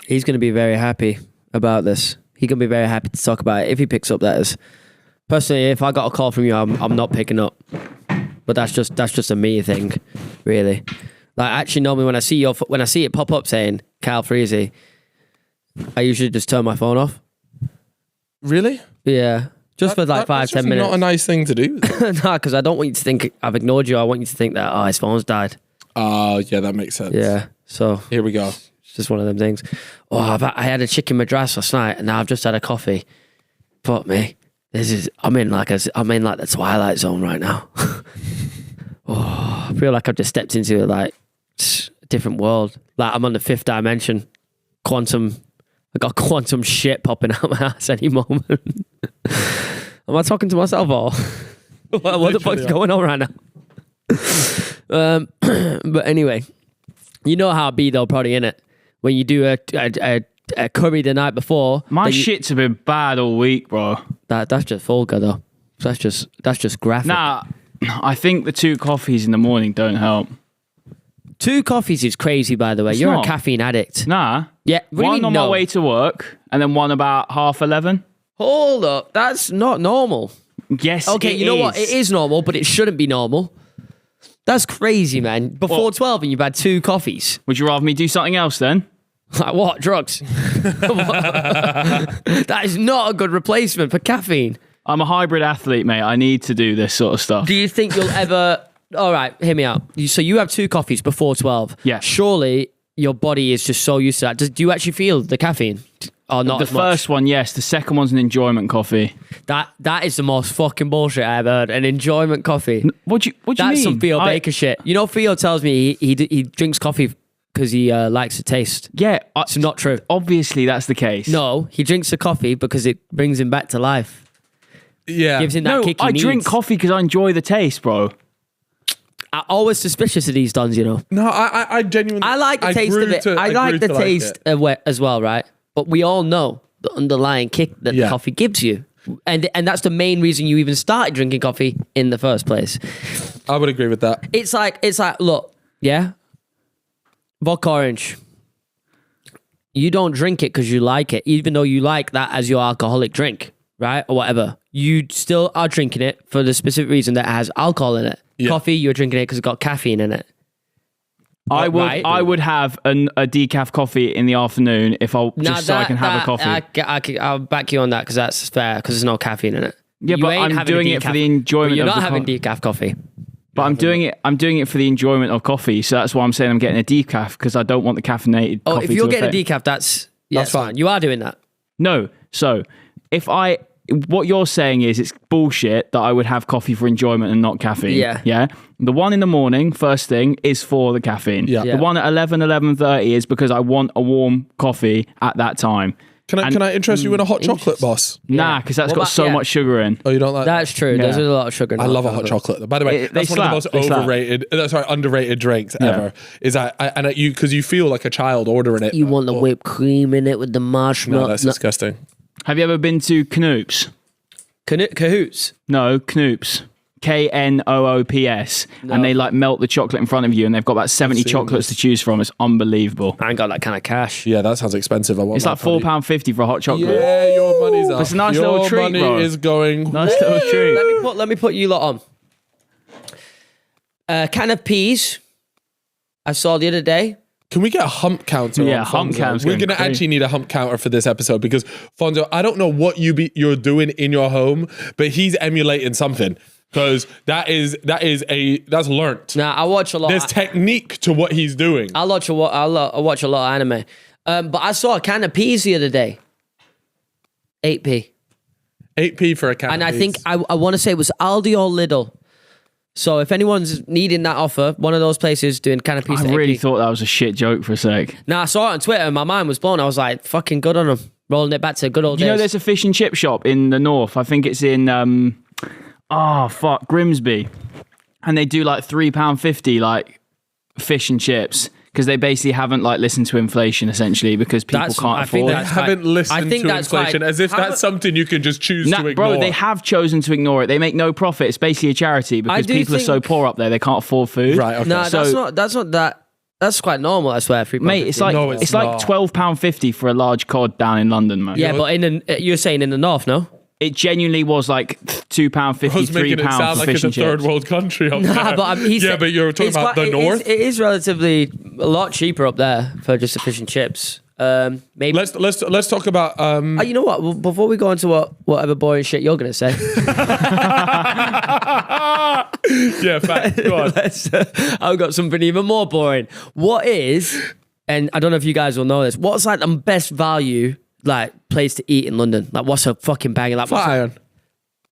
He's going to be very happy about this. He's going to be very happy to talk about it if he picks up, that is. Personally, if I got a call from you, I'm not picking up. But that's just a me thing, really. Like, actually, normally when I see it pop up saying Kyle Freezy, I usually just turn my phone off. Really? Yeah. Just for like 5-10 minutes. Not a nice thing to do. No, because I don't want you to think I've ignored you. I want you to think that, his phone's died. Oh, yeah, that makes sense. Yeah, so. Here we go. It's just one of them things. Oh, I had a chicken madras last night, and now I've just had a coffee. Fuck me. I'm in like the Twilight Zone right now. Oh, I feel like I've just stepped into a different world. Like I'm on the 5th dimension. I got quantum shit popping out my ass any moment. Am I talking to myself or what the fuck's going on right now? But anyway, you know how I be though, probably in it. When you do a curry the night before, my shits have been bad all week, bro. That's just vulgar though. That's just graphic. Nah, I think the 2 coffees in the morning don't help. 2 coffees is crazy, by the way. You're a caffeine addict. Nah. Yeah. One on my way to work, and then one about 11:30. Hold up, that's not normal. Yes. Okay, you know what? It is normal, but it shouldn't be normal. That's crazy, man. Before 12, and you've had 2 coffees. Would you rather me do something else then? Like what? Drugs? That is not a good replacement for caffeine. I'm a hybrid athlete, mate. I need to do this sort of stuff. Do you think you'll ever... All right, hear me out. So you have 2 coffees before 12. Yeah. Surely your body is just so used to that. Do you actually feel the caffeine? Or not The as much? first one, yes. The second one's an enjoyment coffee. That is the most fucking bullshit I've heard. An enjoyment coffee. What do you mean? That's some Theo Baker shit. You know, Theo tells me he drinks coffee because he likes the taste. Yeah. It's not true. Obviously, that's the case. No, he drinks the coffee because it brings him back to life. Yeah. Gives him that No, kick he I drink needs. coffee because I enjoy the taste, bro. I'm always suspicious of these dons, you know. No, I genuinely. I like the taste grew of it. to- I like grew the to taste it. of it as well, right? But we all know the underlying kick that the coffee gives you. And that's the main reason you even started drinking coffee in the first place. I would agree with that. It's like, look, yeah, vodka orange. You don't drink it because you like it, even though you like that as your alcoholic drink, right? Or whatever. You still are drinking it for the specific reason that it has alcohol in it. Yeah. Coffee, you're drinking it because it's got caffeine in it. I would Right. I would have a decaf coffee in the afternoon if I so I can have a coffee. I'll back you on that because that's fair because there's no caffeine in it. Yeah, You but ain't I'm having doing a it for decaf, the enjoyment but you're of not the having decaf coffee. But I'm doing it for the enjoyment of coffee. So that's why I'm saying I'm getting a decaf because I don't want the caffeinated Oh, coffee if you're to getting affect. a decaf, that's fine. fine. You are doing that. No. So what you're saying is it's bullshit that I would have coffee for enjoyment and not caffeine. Yeah. Yeah. The one in the morning, first thing, is for the caffeine. Yeah. Yeah. The one at 11:30 is because I want a warm coffee at that time. Can I interest you in a hot chocolate, boss? Nah, because that's What got about- so yeah. much sugar in. Oh, you don't like? That's true. Yeah. There's a lot of sugar in I hot love a hot chocolate. By the way, They that's one of the slap. They slap. most underrated drinks ever. Is because you feel like a child ordering it. You want the whipped cream in it with the marshmallow. No, that's disgusting. Have you ever been to Knoops? Cahoots. No, Knoops. Knoops. And they like melt the chocolate in front of you and they've got about 70 seen chocolates this. to choose from. It's unbelievable. I ain't got that kind of cash. Yeah, that sounds expensive. I want It's like that, buddy. £4.50 for a hot chocolate. Yeah, your money's up. It's a nice your little treat, money bro. is going. Nice little treat. Let me put you lot on. Can of peas. I saw the other day. Can we get a hump counter? Yeah, on hump Fonzo? count's We're going gonna crazy. actually need a hump counter for this episode because Fonzo, I don't know what you're doing in your home, but he's emulating something because that's learnt. Nah, I watch a lot. There's technique to what he's doing. I watch a lot of anime. But I saw a can of peas the other day. 8p. 8p for a can. And I think I want to say it was Aldi or Lidl. So if anyone's needing that offer, one of those places doing can of peas. I for really 8p. thought that was a shit joke for a sec. Nah, I saw it on Twitter and my mind was blown. I was like, fucking good on them. Rolling it back to good old Do you know days. there's a fish and chip shop in the north? I think it's in Grimsby. And they do like £3.50 like fish and chips. Because they basically haven't like listened to inflation essentially because people That's- can't I think afford they it. that's haven't quite- listened I think to that's inflation quite- as if haven't- that's something you can just choose to ignore. Bro, they have chosen to ignore it. They make no profit. It's basically a charity because do people are so think- poor up there they can't afford food. Right, okay. Nah, So- that's not that. That's quite normal, I swear. Mate, it's like No, it's it's like not. £12.50 for a large cod down in London, man. Yeah, but you're saying in the north, no? It genuinely was like £2.50, I was making it £3 sound for like fish it's a and chips. third world country. Up Nah, there. but yeah, but you're talking it's about quite- the north. It is relatively a lot cheaper up there for just the fish and chips. Maybe. Let's talk about. You know what? Well, before we go into whatever boring shit you're gonna say, Yeah, fact. Go on. I've got something even more boring. What is? And I don't know if you guys will know this. What's like the best value like place to eat in London? Like, what's a fucking banger? Like, Flatiron.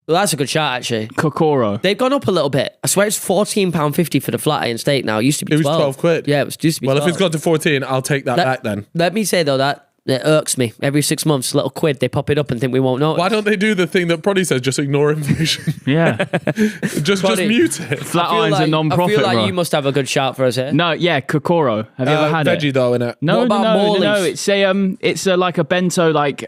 well, that's a good shout actually. Kokoro. They've gone up a little bit. I swear it's £14.50 for the flat iron steak now. It used to be It was 12. 12 quid. Yeah, it used to be Well, 12. if it's gone to 14, I'll take that back then. Let me say though that it irks me. Every 6 months, a little quid, they pop it up and think we won't know. Why don't they do the thing that Proddy says? Just ignore inflation. Yeah. just Proddy. mute it. Flatiron's a I non-profit, feel like bro. you must have a good shout for us here. No, yeah, Kokoro. Have you ever had veggie it? though in it. No, What about no, Morley's? It's a like a bento like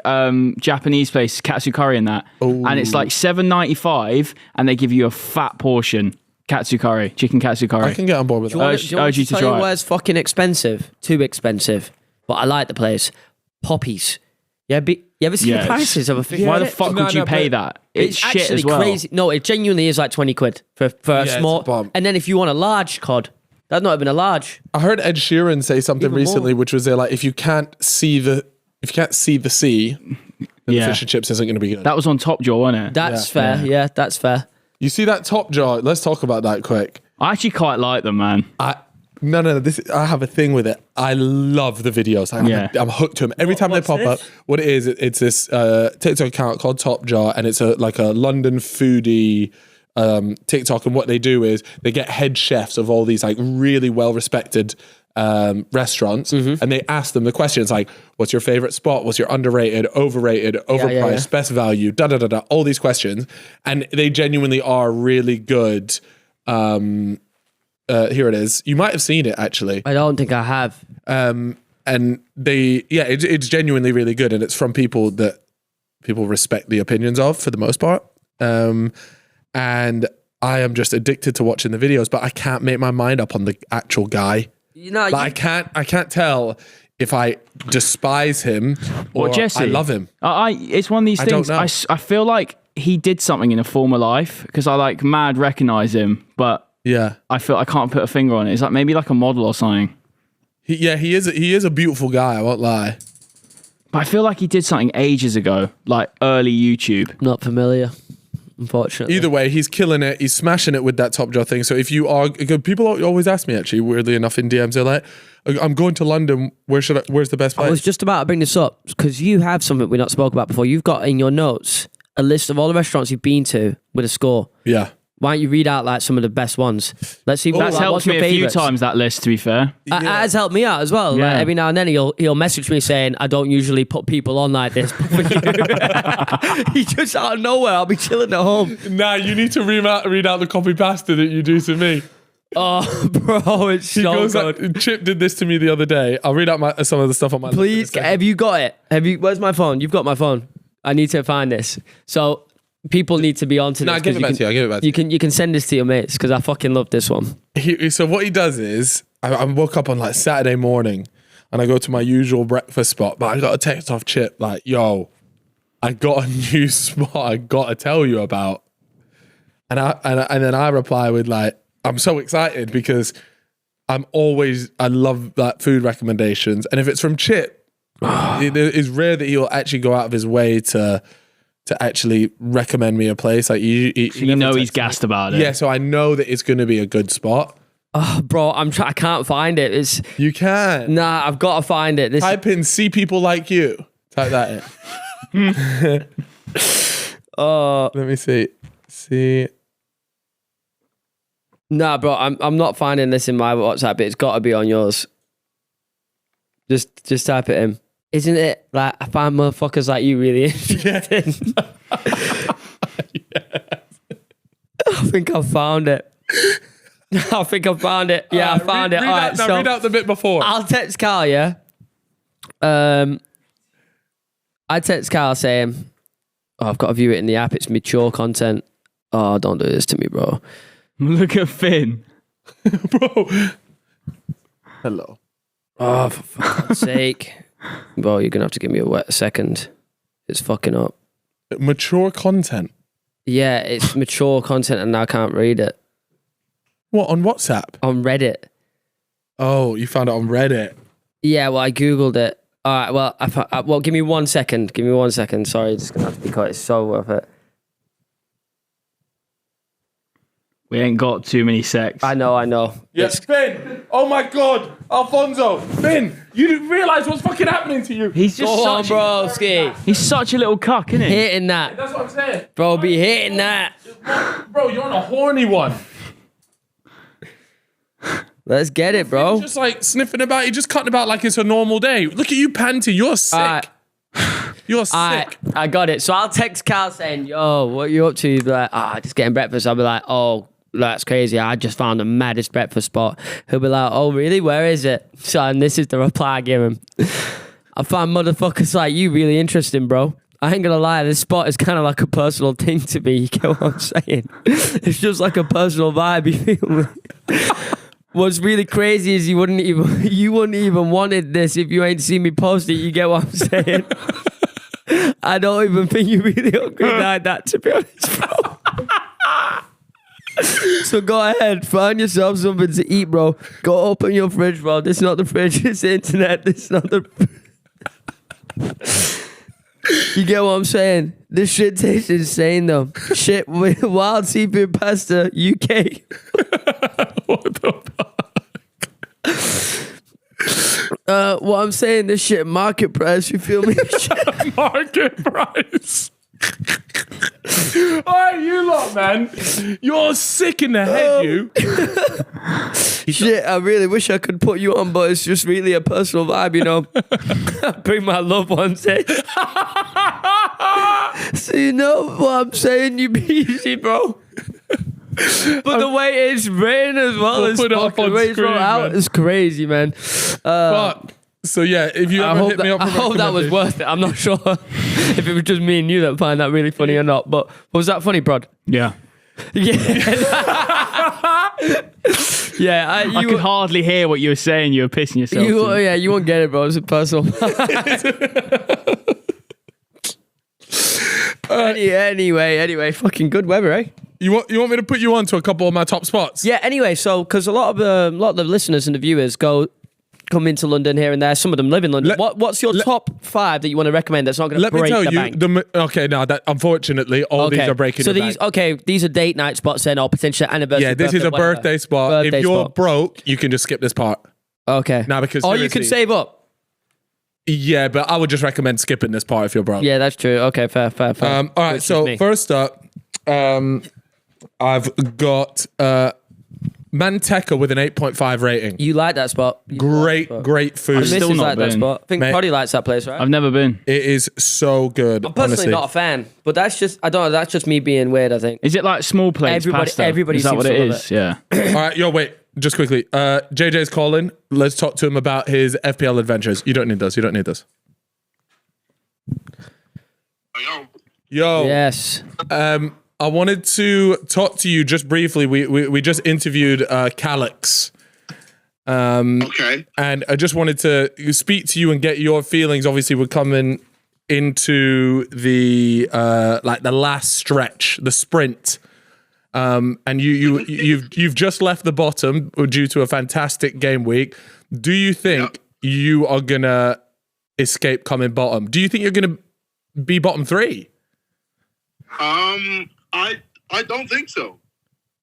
Japanese place, katsu curry and that, and it's like $7.95, and they give you a fat portion katsu curry, chicken katsu curry. I can get on board with that. Urge you to tell try you it. where's fucking expensive? Too expensive. But I like the place. Poppies. Yeah, you ever see the Yeah, prices of a fish? Why and the chips? fuck would you pay that? It's shit actually as well. crazy. No, it genuinely is like 20 quid for a it's small. a bomb. And then if you want a large cod, That's not even a large. I heard Ed Sheeran say something Even recently, which was like, if you can't see the sea, then the fish and chips isn't going to be good. That was on Top Jaw, wasn't it? That's fair. Yeah, that's fair. You see that Top Jaw? Let's talk about that quick. I actually quite like them, man. No. I have a thing with it. I love the videos. I'm hooked to them. Every time they pop up, what it is, it's this TikTok account called Top Jaw, and it's like a London foodie TikTok. And what they do is they get head chefs of all these like really well respected restaurants, and they ask them the questions like, "What's your favorite spot? What's your underrated, overrated, overpriced, best value?" All these questions, and they genuinely are really good. Here it is. You might have seen it actually. I don't think I have. And it's genuinely really good, and it's from people that people respect the opinions of for the most part. And I am just addicted to watching the videos, but I can't make my mind up on the actual guy. I can't tell if I despise him or Jesse, I love him. It's one of these things. I feel like he did something in a former life because I like mad recognize him, but yeah, I feel I can't put a finger on it. It's like maybe like a model or something. He is a beautiful guy. I won't lie. But I feel like he did something ages ago, like early YouTube. Not familiar, unfortunately. Either way, he's killing it. He's smashing it with that Top Jaw thing. So if you are, people always ask me actually, weirdly enough, in DMs, they're like, "I'm going to London. Where's the best place?" I was just about to bring this up because you have something we've not spoke about before. You've got in your notes a list of all the restaurants you've been to with a score. Yeah. Why don't you read out like some of the best ones? Let's see. That's helped me a few times, that list, to be fair. It has helped me out as well. Yeah. Like, every now and then he'll message me saying, "I don't usually put people on like this." But for you, he just out of nowhere. I'll be chilling at home. Nah, you need to read out the copy pasta that you do to me. Oh, bro, it's so good. Chip did this to me the other day. I'll read out some of the stuff on my list. Please, have you got it? Where's my phone? You've got my phone. I need to find this. So people need to be onto this. I'll give it back to you. I'll give it back to you. You can send this to your mates because I fucking love this one. So what he does is, I woke up on like Saturday morning and I go to my usual breakfast spot, but I got a text off Chip like, "Yo, I got a new spot I got to tell you about." And then I reply with like, "I'm so excited because I love like food recommendations. And if it's from Chip, it is rare that he'll actually go out of his way to actually recommend me a place. Like he's gassed about it. Yeah, so I know that it's going to be a good spot. Oh, bro, I can't find it. You can. Nah, I've got to find it. Type in "see people like you." Type that in. Let me see. See. Nah, bro, I'm not finding this in my WhatsApp. It's got to be on yours. Just type it in. Isn't it like I find motherfuckers like you really interesting? Yeah. I think I found it. Yeah, I found it. All right, so read out the bit before. I'll text Carl, yeah? I text Carl saying, "Oh, I've got to view it in the app. It's mature content." Oh, don't do this to me, bro. Look at Finn. Bro. Hello. Oh, for fuck's sake. Bro, you're going to have to give me a second. It's fucking up. Mature content? Yeah, it's mature content and I can't read it. What, on WhatsApp? On Reddit. Oh, you found it on Reddit? Yeah, well, I Googled it. All right, well, give me 1 second. Sorry, it's going to have to be cut. It's so worth it. We ain't got too many secs. I know. Yes, Finn. Oh my God, Alphonso. Finn, you didn't realise what's fucking happening to you. He's just Go on, broski. He's such a little cuck, isn't he? Hitting that. That's what I'm saying. Bro, be hitting that. Bro, you're on a horny one. Let's get it, bro. He's just like sniffing about. You're just cutting about like it's a normal day. Look at you panting. You're sick. You're sick. I got it. So I'll text Carl saying, "Yo, what you up to?" He'll be like, just getting breakfast. I'll be like, "Oh, that's crazy. I just found the maddest breakfast spot." He'll be like, "Oh, really? Where is it?" So, and this is the reply I give him. "I find motherfuckers like you really interesting, bro. I ain't gonna lie, this spot is kind of like a personal thing to me. You get what I'm saying? It's just like a personal vibe, you feel me?" What's really crazy is you wouldn't even wanted this if you ain't seen me post it. You get what I'm saying? I don't even think you're really hungry like that, to be honest, bro. So go ahead, find yourself something to eat, bro. Go open your fridge, bro. This is not the fridge, it's the internet. This is not the... You get what I'm saying? This shit tastes insane, though. Shit with wild seafood pasta, UK. What the fuck? What I'm saying, this shit market price, you feel me? Market price. Alright, you lot, man. You're sick in the head, you. Shit, I really wish I could put you on, but it's just really a personal vibe, you know. Bring my loved ones in. So you know what I'm saying? You be easy, bro. But the way it's written as well, We'll put it up on the way it's screen, rolled out man. is crazy, man. Fuck. So yeah, if you I ever hope, hit me that, up I for hope that was recommendations- worth it. I'm not sure if it was just me and you that find that really funny or not. But was that funny, Brod? Yeah. Yeah. Yeah. I could hardly hear what you were saying. You were pissing yourself. You won't get it, bro. It's personal. Anyway, fucking good weather, eh? You want me to put you on to a couple of my top spots? Yeah. Anyway, so because a lot of the listeners and the viewers come into London here and there. Some of them live in London. What's your top 5 that you want to recommend that's not going to Let me break tell the you. bank? Okay, now that unfortunately all these are breaking. So the these bank. these are date night spots then, or potential anniversary. Yeah, this is a whatever. birthday spot. Birthday If you're spot. broke, you can just skip this part. Okay. Now, because or you can seriously- save up. Yeah, but I would just recommend skipping this part if you're broke. Yeah, that's true. Okay, fair. All right. Which is So me. first up, I've got Manteca with an 8.5 rating. You like that spot? Great food. I've still Mrs. not like that been. spot. I think Mate. Proddy likes that place, right? I've never been. It is so good. I'm personally honestly. not a fan, but that's just I don't know. That's just me being weird. I think. Is it like small plates pasta? Everybody is that seems what it to love is? Yeah. All right, wait. Just quickly. JJ's calling. Let's talk to him about his FPL adventures. You don't need this. Yo. Yes. I wanted to talk to you just briefly. We just interviewed Calix. Okay. And I just wanted to speak to you and get your feelings. Obviously, we're coming into the the last stretch, the sprint. And you've just left the bottom due to a fantastic game week. Do you think you are gonna escape coming bottom? Do you think you're gonna be bottom 3? I don't think so.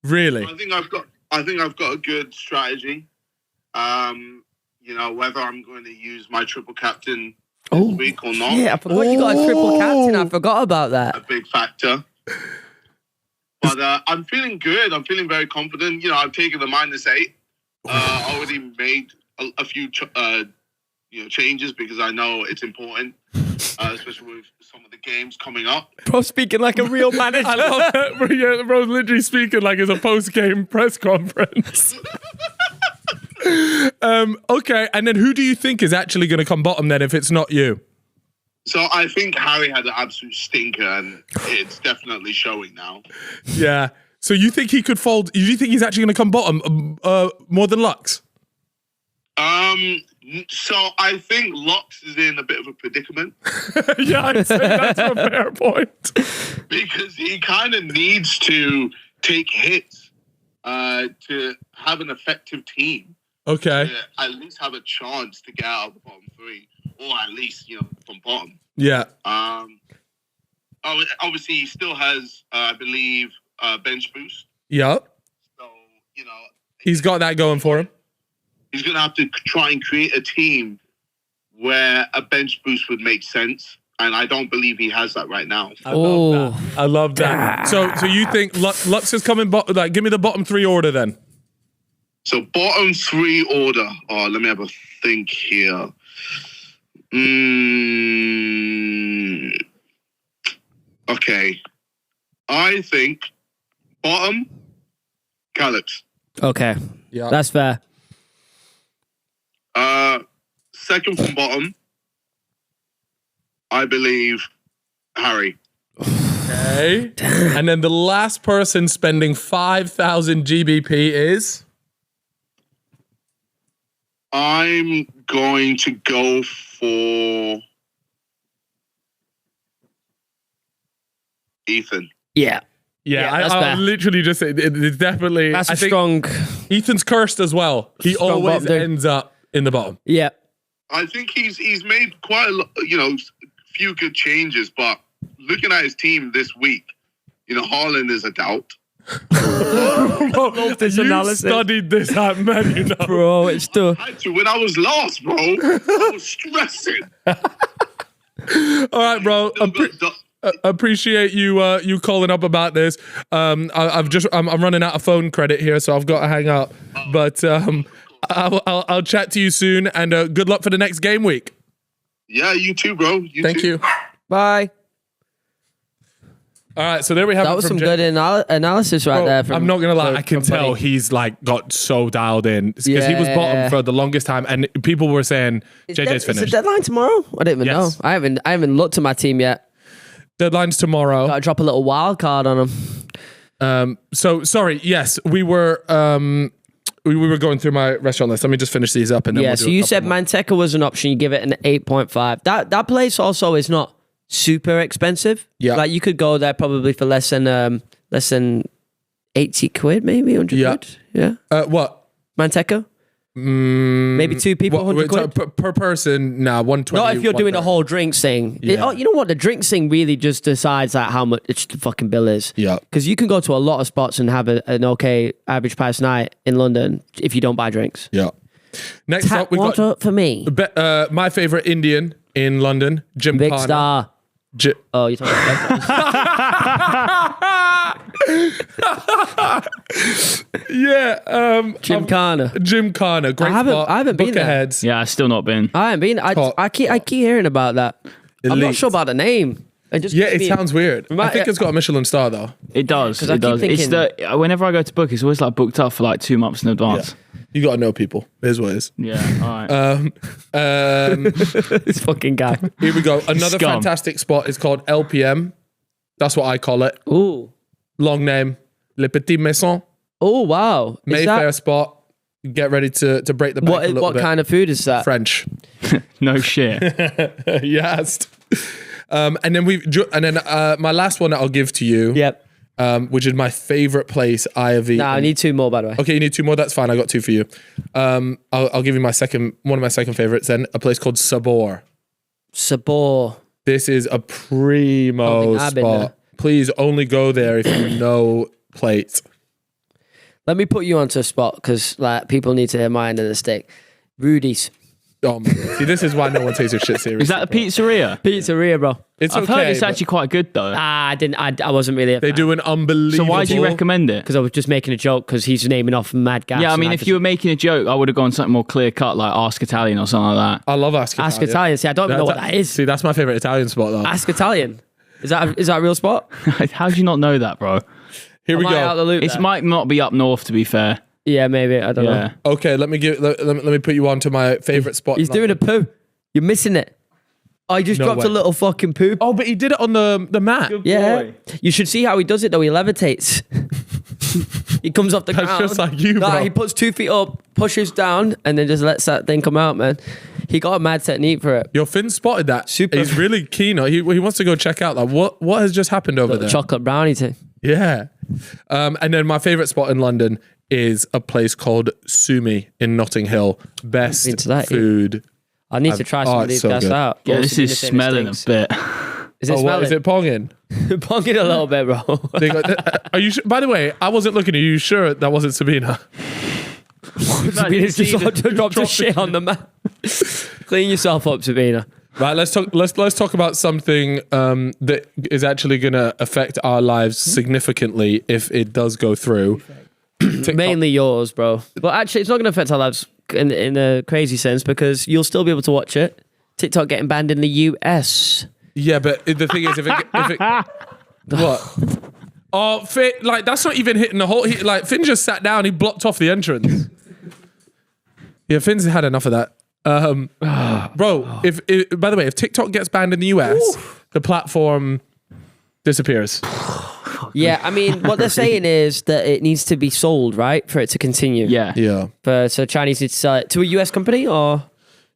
Really? I think I've got a good strategy. Whether I'm going to use my triple captain this week or not, Yeah, I forgot you got a triple captain. I forgot about a that. big factor. But I'm feeling good. I'm feeling very confident. I've taken the -8. Already made a few changes because I know it's important, especially with some of the games coming up. Bro, speaking like a real manager. I love that. Yeah, bro's literally speaking like it's a post-game press conference. Okay, and then who do you think is actually going to come bottom then if it's not you? So I think Harry had an absolute stinker, and it's definitely showing now. Yeah. So you think he could fold? You think he's actually going to come bottom more than Lux? So I think Lux is in a bit of a predicament Yeah, I'd say that's a fair point. because he kind of needs to take hits to have an effective team. Okay. To at least have a chance to get out of the bottom 3, or at least from bottom. Yeah. Obviously he still has, I believe, bench boost. Yep. So He's got that going for him. he's going to have to try and create a team where a bench boost would make sense. And I don't believe he has that right now. I love that. So you think Lux is coming bottom? Like, give me the bottom 3 order then. So bottom 3 order. Oh, let me have a think here. Okay. I think bottom, Calix. Okay. Yeah. That's fair. Second from bottom, I believe Harry. Okay. And then the last person spending 5,000 GBP is? I'm going to go for Ethan. Yeah. Yeah, that's I fair. literally just say it's definitely. That's I a think strong. Ethan's cursed as well. He Strong always bottom, dude. ends up in the bottom. Yeah. I think he's made quite a lot, few good changes, but looking at his team this week, Haaland is a doubt. You studied this out, man. You know. Bro, it's still. I had to when I was lost, bro. I was stressing. All right, bro. Appreciate you calling up about this. I'm running out of phone credit here, so I've got to hang up. But I'll chat to you soon, and good luck for the next game week. Yeah, you too, bro. Thank you. Bye. All right, so there we have. That it was from some good analysis right Bro, there. From, I'm not gonna lie, I can from tell Buddy. he's like got so dialed in because he was Yeah. bottom for the longest time, and people were saying JJ's Is the finished. deadline tomorrow? I don't even Yes. know. I haven't looked at my team yet. Deadline's tomorrow. Got to drop a little wild card on them. So sorry. Yes, we were going through my restaurant list. Let me just finish these up, and then Yeah. we'll So do a you couple said more. Manteca was an option. You give it an 8.5. That place also is not super expensive. Yeah. Like you could go there probably for less than 80 quid, maybe 100 Yeah. quid. Yeah. What? Manteca. Maybe two people, 100 quid. per person? Nah, 120. Not if you're doing a whole drinks thing. Yeah. You know what? The drinks thing really just decides like how much the fucking bill is. Yeah. Because you can go to a lot of spots and have an okay average price night in London if you don't buy drinks. Yeah. Next Tap up, we've water got for me. my favorite Indian in London, Jim Big Parner. Star. Oh, you're talking about Yeah. Jim Carner. Jim Carner. Great I haven't- spot. I haven't been there. Bucketheads. Yeah, I've still not been. I haven't been. Top. I keep hearing about that. I'm not Elite. sure about the name. It just Yeah, gives it me- sounds weird. I Might- think it's got a Michelin star though. It does. 'Cause I It keep does. It's thinking- whenever I go to book, it's always like booked up for like 2 months in advance. You got to know people. Here's what it is. Yeah. All right. this fucking guy. Here we go. Another Scum. fantastic spot is called LPM. That's what I call it. Ooh. Long name. Le Petit Maison. Oh wow. Is Mayfair that, spot. Get ready to break the bank a little what bit. kind of food is that? French. No shit. Yes. And then my last one that I'll give to you. Yep. Which is my favorite place I have eaten. Nah, I need two more by the way. Okay, you need two more. That's fine. I got two for you. I'll give you one of my second favorites. Then a place called Sabor. Sabor. This is a primo I've been spot. there. Please only go there if you know plates. Let me put you onto a spot because like people need to hear my end of the stick. Rudy's Oh my God. See, this is why no one takes your shit seriously. Is that a pizzeria? pizzeria, bro. It's I've okay. heard it's but actually quite good though. I didn't. I wasn't really. they do an unbelievable. So why do you recommend it? Because I was just making a joke because he's naming off mad gas. Yeah, I and mean, if just- you were making a joke, I would have gone something more clear cut, like Ask Italian or something like I love Ask Italian. Ask Italian. See, I don't even know what that is. See, that's my favorite Italian spot though. Ask Italian. Is that a real spot? that. How do you not know that, bro? Here we Am I out go. the loop It there? might not be up north, to be fair. Yeah, maybe. I don't Yeah. know. Okay, let me put you on to my favorite spot. He's doing a poo. You're missing it. Oh, he just No dropped way. a little fucking poo. Oh, but he did it on the mat. Yeah. You should see how he does it though. He levitates. He comes off the That's ground. just like you, Nah, bro. he puts 2 feet up, pushes down, and then just lets that thing come out, man. He got a mad technique for it. Yo, Finn spotted that. Super. He's really keen. He wants to go check out like what has just happened over The there. chocolate brownie thing. Yeah. And then my favorite spot in London is a place called Sumi in Notting Hill. Best Been to that, food. I need to try some oh, of it's these so guys good. out. Yeah, Go this to is the famous smelling a things. bit. Is it Oh, what smelling? is it ponging? Ponging a little bit, bro. They got- Are you? By the way, I wasn't looking. Are you sure that wasn't Sabina? Sabina's just dropped a shit on the mat. Clean yourself up, Sabina. Right. Let's talk. Let's talk about something that is actually going to affect our lives significantly if it does go through. Mainly yours, bro. But actually, it's not going to affect our lives in a crazy sense because you'll still be able to watch it. TikTok getting banned in the US. Yeah, but the thing is, if it what? Oh, Finn, like that's not even hitting the whole. Like Finn just sat down. He blocked off the entrance. Yeah, Finn's had enough of that. Bro, by the way, if TikTok gets banned in the US, the platform disappears. Yeah, I mean, what they're saying is that it needs to be sold, right, for it to continue. Yeah. Yeah. So Chinese need to sell it to a US company or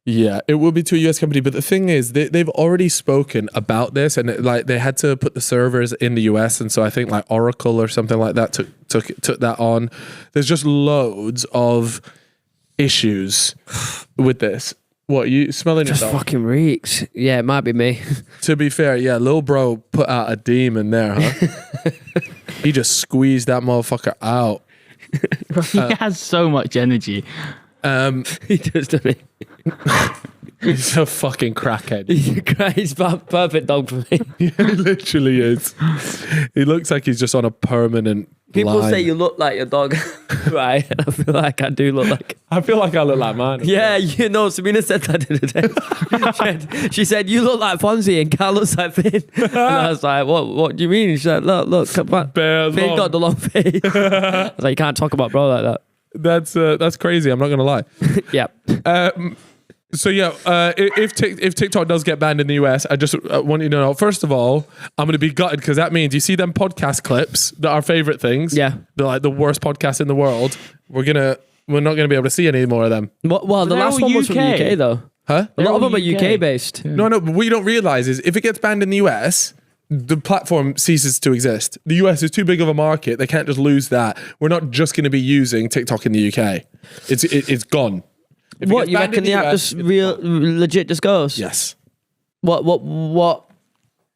Yeah, it will be to a US company, but the thing is, they've already spoken about this, and like they had to put the servers in the US, and so I think like Oracle or something like that took that on. There's just loads of issues with this. What, you smelling Just yourself? fucking reeks. Yeah, it might be me. To be fair, yeah, Lil Bro put out a demon there, huh? He just squeezed that motherfucker out. He has so much energy. He does, doesn't he? He's a fucking crackhead. He's a perfect dog for me. He literally is. He looks like he's just on a permanent People line. say you look like your dog, right? And I feel like I do look like. I feel like I look like mine. Yeah, you know, Sabina said that the other day. She said, you look like Fonzie and Cal looks like Finn. And I was like, what do you mean? She said, look, come on. Finn got the long face. I was like, you can't talk about bro like that. That's crazy. I'm not gonna lie. Yeah. So yeah, if TikTok does get banned in the US, I just want you to know. First of all, I'm gonna be gutted because that means you see them podcast clips that are favorite things. Yeah. They're like the worst podcast in the world. We're not gonna be able to see any more of them. Well, the They're last all one was from UK. UK though. Huh? A lot of all them are UK based. No, but what you don't realize is if it gets banned in the US, the platform ceases to exist. The US is too big of a market. They can't just lose that. We're not just going to be using TikTok in the UK. It's gone. If it What, gets you banned reckon in the app US, just legit just goes? Yes. What?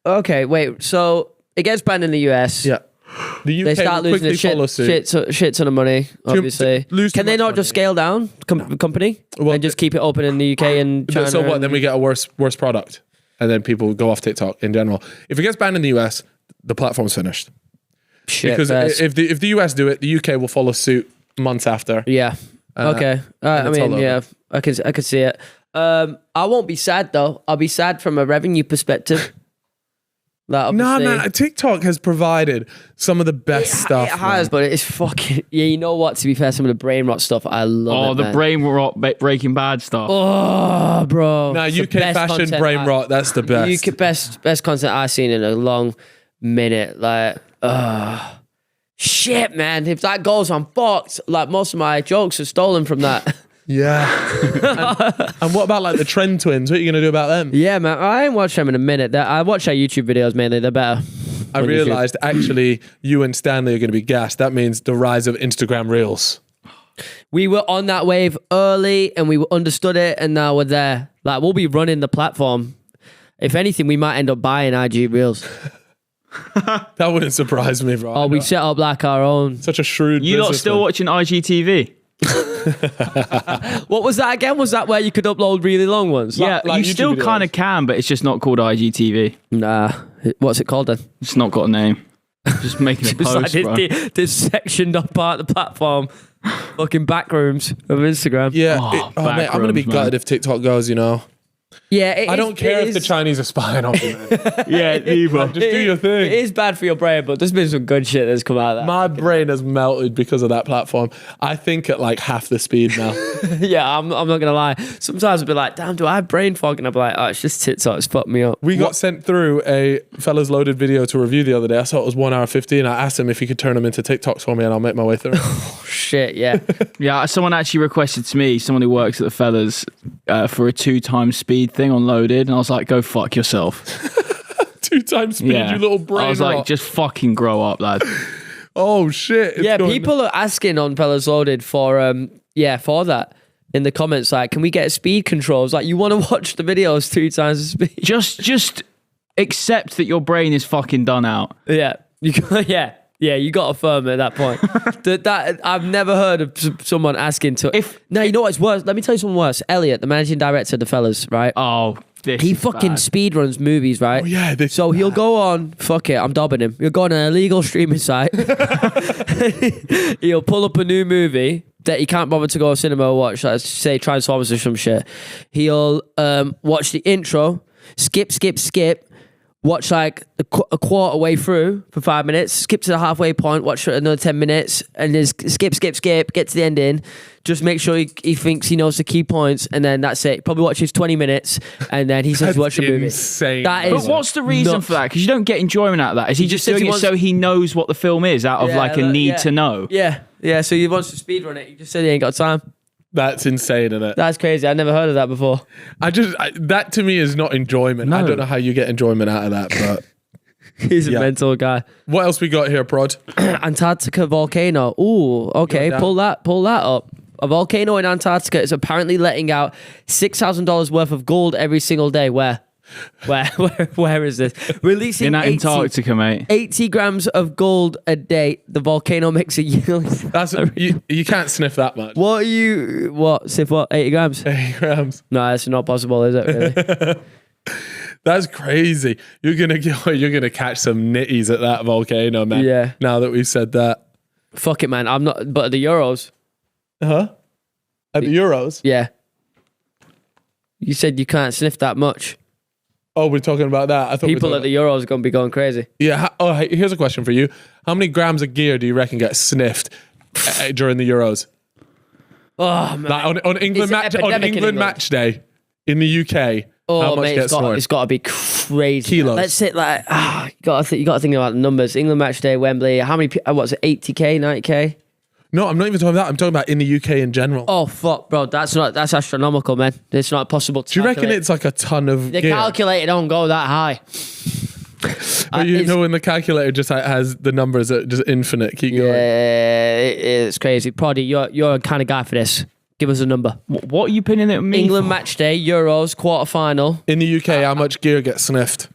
Okay, wait. So it gets banned in the US. Yeah. The UK They start will losing quickly follow a suit. shit ton of money, obviously. lose too Can they much not money. just scale down company Well, and just keep it open in the UK and China? So what? Then we get a worse product, and then people go off TikTok in general. If it gets banned in the US, the platform's finished. shit, Because that's- if the US do it, the UK will follow suit months after. yeah. Okay. I it's all mean, over. yeah, I can see it. I won't be sad though. I'll be sad from a revenue perspective. Like, No, obviously- TikTok has provided some of the best stuff. It has, but it's fucking. Yeah, you know what? To be fair, some of the brain rot stuff, I love. Oh, it, the man. brain rot Breaking Bad stuff. Oh, bro. No, It's the UK best fashion content brain rot. That's the best. UK best content I've seen in a long minute. Like, shit, man. If that goes, I'm fucked. Like, most of my jokes are stolen from that. Yeah. and what about like the Trend Twins? What are you gonna do about them? Yeah, man. I ain't watched them in a minute. I watch their YouTube videos mainly. They're better. I on YouTube. realized actually you and Stanley are gonna be gassed. That means the rise of Instagram Reels. We were on that wave early and we understood it, and now we're there. Like, we'll be running the platform. If anything, we might end up buying IG Reels. That wouldn't surprise me, bro. Or we set up like our own. Such a shrewd. You lot still watching IGTV? What was that again? Was that where you could upload really long ones? Yeah, like you YouTube still videos. kind of can, but it's just not called IGTV. Nah. What's it called then? It's not got a name. Just making a It's post, like bro. this sectioned up part of the platform. Fucking back rooms of Instagram. Yeah. Oh, Mate, I'm gonna be backrooms, man. gutted if TikTok goes. You know. Yeah, I don't care if the Chinese are spying on me, man. Yeah, either. Just do your thing. It is bad for your brain, but there's been some good shit that's come out of that. My brain has melted because of that platform. I think at like half the speed now. Yeah, I'm not gonna lie. Sometimes I'll be like, damn, do I have brain fog? And I'll be like, oh, it's just TikTok. It's fucked me up. We got sent through a Fellas Loaded video to review the other day. I saw it was 1 hour 15. I asked him if he could turn them into TikToks for me and I'll make my way through. Shit, yeah. Yeah, someone actually requested to me, someone who works at the Fellas, for a 2x speed thing on Loaded, and I was like, go fuck yourself. 2 times speed, Yeah. you little brain I was rot. like, just fucking grow up, lad. Oh shit. It's Yeah, going- people are asking on Fellas Loaded for for that in the comments. Like, can we get speed controls? Like, you want to watch the videos 2 times the speed? Just accept that your brain is fucking done out. Yeah, you got to firm at that point. that I've never heard of someone asking to. No, you know what's worse? Let me tell you something worse. Elliot, the managing director of the Fellas, right? Oh, this He is fucking bad. speed runs movies, right? Oh, yeah, this So is he'll bad. go on, fuck it, I'm dobbing him. He'll go on an illegal streaming site. He'll pull up a new movie that he can't bother to go to cinema or watch, like say Transformers or some shit. He'll watch the intro, skip, watch like a quarter way through for 5 minutes, skip to the halfway point, watch for another 10 minutes, and then skip, get to the ending. Just make sure he thinks he knows the key points, and then that's it. Probably watches 20 minutes, and then he says, That's watch the movie. insane. That bro. is But what's the reason nuts. for that? Because you don't get enjoyment out of that. Is he just says doing he it wants- so he knows what the film is out of Yeah, like a that- need yeah. to know? Yeah, so he wants to speedrun it. He just said he ain't got time. That's insane, isn't it? That's crazy. I never heard of that before. That to me is not enjoyment. I No. don't know how you get enjoyment out of that, but He's a mental guy. what else we got here, Prod? Antarctica volcano. Ooh, okay. Yeah. Pull that up. A volcano in Antarctica is apparently letting out $6,000 worth of gold every single day. Where is this? Releasing In 80 Antarctica, mate. 80 grams of gold a day. The volcano makes a yearly. That's you can't sniff that much. Sif, 80 grams? 80 grams. No, that's not possible, is it, really? That's crazy. You're gonna catch some nitties at that volcano, man. Yeah. Now that we've said that. Fuck it, man. I'm not, but the Euros. Huh? At the Euros? Yeah. You said you can't sniff that much. Oh, we're talking about that. I thought People at the Euros are going to be going crazy. Yeah. Hey, here's a question for you. How many grams of gear do you reckon get sniffed during the Euros? Oh, man. Like on England It's an match epidemic in England. match day in the UK. How much Mate, gets snorted? it's got to be crazy. Kilos. Let's say you got to think about the numbers. England match day, Wembley. How many? What's it? 80k, 90k. No, I'm not even talking about that. I'm talking about in the UK in general. Oh fuck, bro, that's astronomical, man. It's not possible to Do you reckon calculate. it's like a ton of The gear? calculator don't go that high. But you know when the calculator just has the numbers that just infinite keep going. Yeah, it's crazy. Proddy, you're a kind of guy for this. Give us a number. What are you pinning it at me England for? match day, Euros, quarter final. In the UK, how much gear gets sniffed?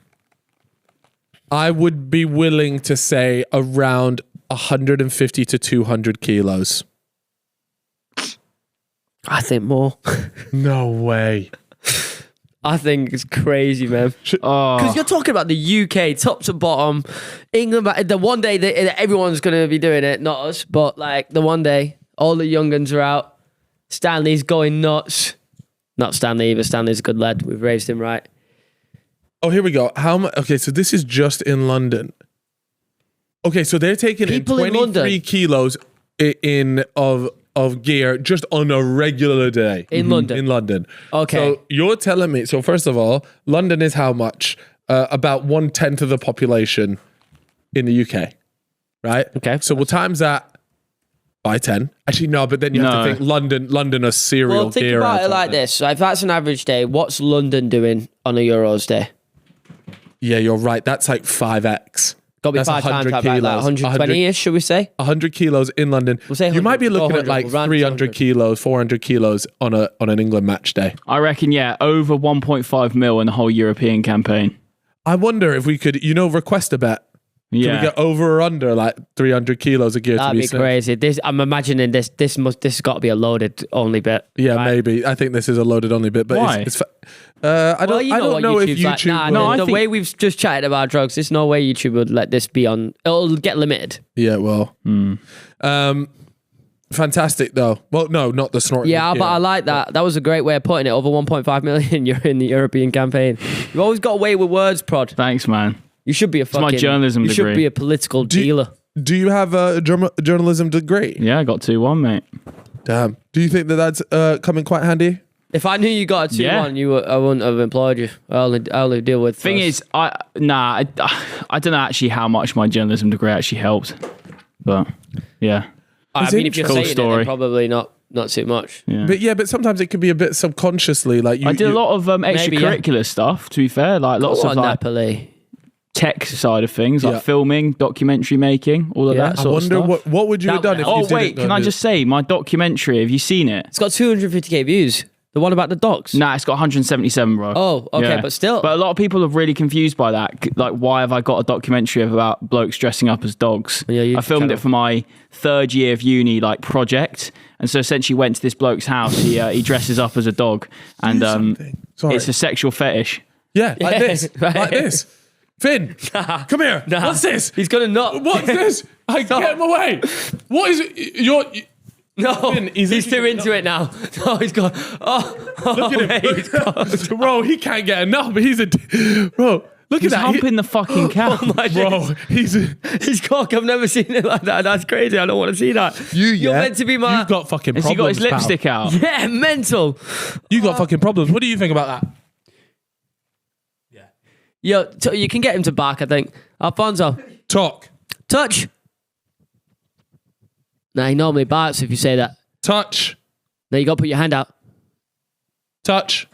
I would be willing to say around 150 to 200 kilos. I think more. No way. I think it's crazy, man. Oh. Because you're talking about the UK, top to bottom. England, the one day that everyone's going to be doing it, not us, but like the one day, all the young guns are out. Stanley's going nuts. Not Stanley either. Stanley's a good lad. We've raised him right. Oh, here we go. How much? Okay, so this is just in London. Okay, so they're taking People in 23 London. kilos of gear just on a regular day. In London? In London. Okay. So you're telling me, so first of all, London is how much? About 1/10 of the population in the UK, right? Okay. So we'll times that by 10. Actually, no, but then you have to think London are serial Well, think gear. about out it like there. this. So if that's an average day, what's London doing on a Euros day? Yeah, you're right. That's like 5x. Got to be That's 5 times 100 that, like kilos. 120-ish, should we say? 100 kilos in London. We'll say you might be 100, looking at 400, like we'll round 300 200. kilos, 400 kilos on an England match day. I reckon, yeah, over 1.5 mil in the whole European campaign. I wonder if we could, request a bet. Can Yeah. we get over or under like 300 kilos of gear to That'd be be sniffed? crazy. I'm imagining this has got to be a loaded only bit. Yeah, right? maybe. I think this is a loaded only bit, but Why? I don't what know if YouTube's YouTube. like. will. Nah, I the think- way we've just chatted about drugs, there's no way YouTube would let this be on. It'll get limited. Yeah, well. Fantastic though. Well, no, not the snorting. Yeah, of but gear. I like that. That was a great way of putting it. Over 1.5 million you're in the European campaign. You've always got away with words, Prod. Thanks, man. You should be a fucking... my journalism You should degree. be a political dealer. Do you have a journalism degree? Yeah, I got 2-1, mate. Damn. Do you think that that's coming quite handy? If I knew you got a 2-1, Yeah. I wouldn't have employed you. I only deal with... Thing is, I don't know actually how much my journalism degree actually helped. But, yeah. I mean, if you're Cool saying it, story. then probably not too much. Yeah. But sometimes it could be a bit subconsciously. Like you, I did a lot of Maybe, extracurricular stuff, to be fair. Like lots Go of on, like Napoli. tech side of things, like Yeah. filming, documentary making, all of Yeah. that I sort of wonder stuff. what would you have That done would if you Oh didn't wait, go can I do- just say my documentary? Have you seen it? It's got 250k views. The one about the dogs. Nah, it's got 177, bro. Oh, okay, but still. But a lot of people are really confused by that. Like, why have I got a documentary about blokes dressing up as dogs? Yeah, you I filmed channel. it for my third year of uni, like project, and so essentially went to this bloke's house. He dresses up as a dog, and Sorry. it's a sexual fetish. Yeah, like this. right. Like this. Finn, come here. Nah. What's this? He's gonna not. What's this? Get him away. What is it? You're... No, Finn, he's too into it now. No, he's gone. Oh, Look at him. Bro, he can't get enough, but he's a... Bro, look He's at that. humping the fucking cow. Bro, he's... His cock. I've never seen it like that. That's crazy. I don't want to see that. You're meant to be my. You've got fucking Has problems, he got his pal. lipstick out? Yeah, mental. You got fucking problems. What do you think about that? Yo, you can get him to bark. I think. Alphonso, Talk. touch. Nah, he normally barks if you say that. Touch. No, you got to put your hand out. Touch.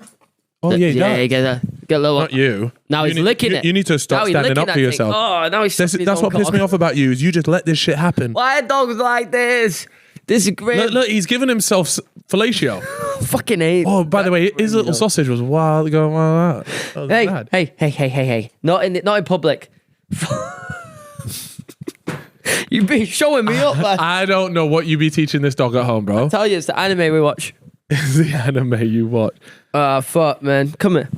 Oh yeah, You get a little. not you. Now he's licking it. You need to Now stop he's standing licking up that for thing. yourself. Oh, now he's. That's what pissed me off about you is you just let this shit happen. Why are dogs like this? This is great. Look, he's giving himself fellatio. Fucking hate. Oh, by the way, his little sausage was wild going wild. That was bad. Hey. Not in public. You be showing me up, man. I don't know what you be teaching this dog at home, bro. Tell you, it's the anime we watch. It's the anime you watch. Fuck, man. Come here.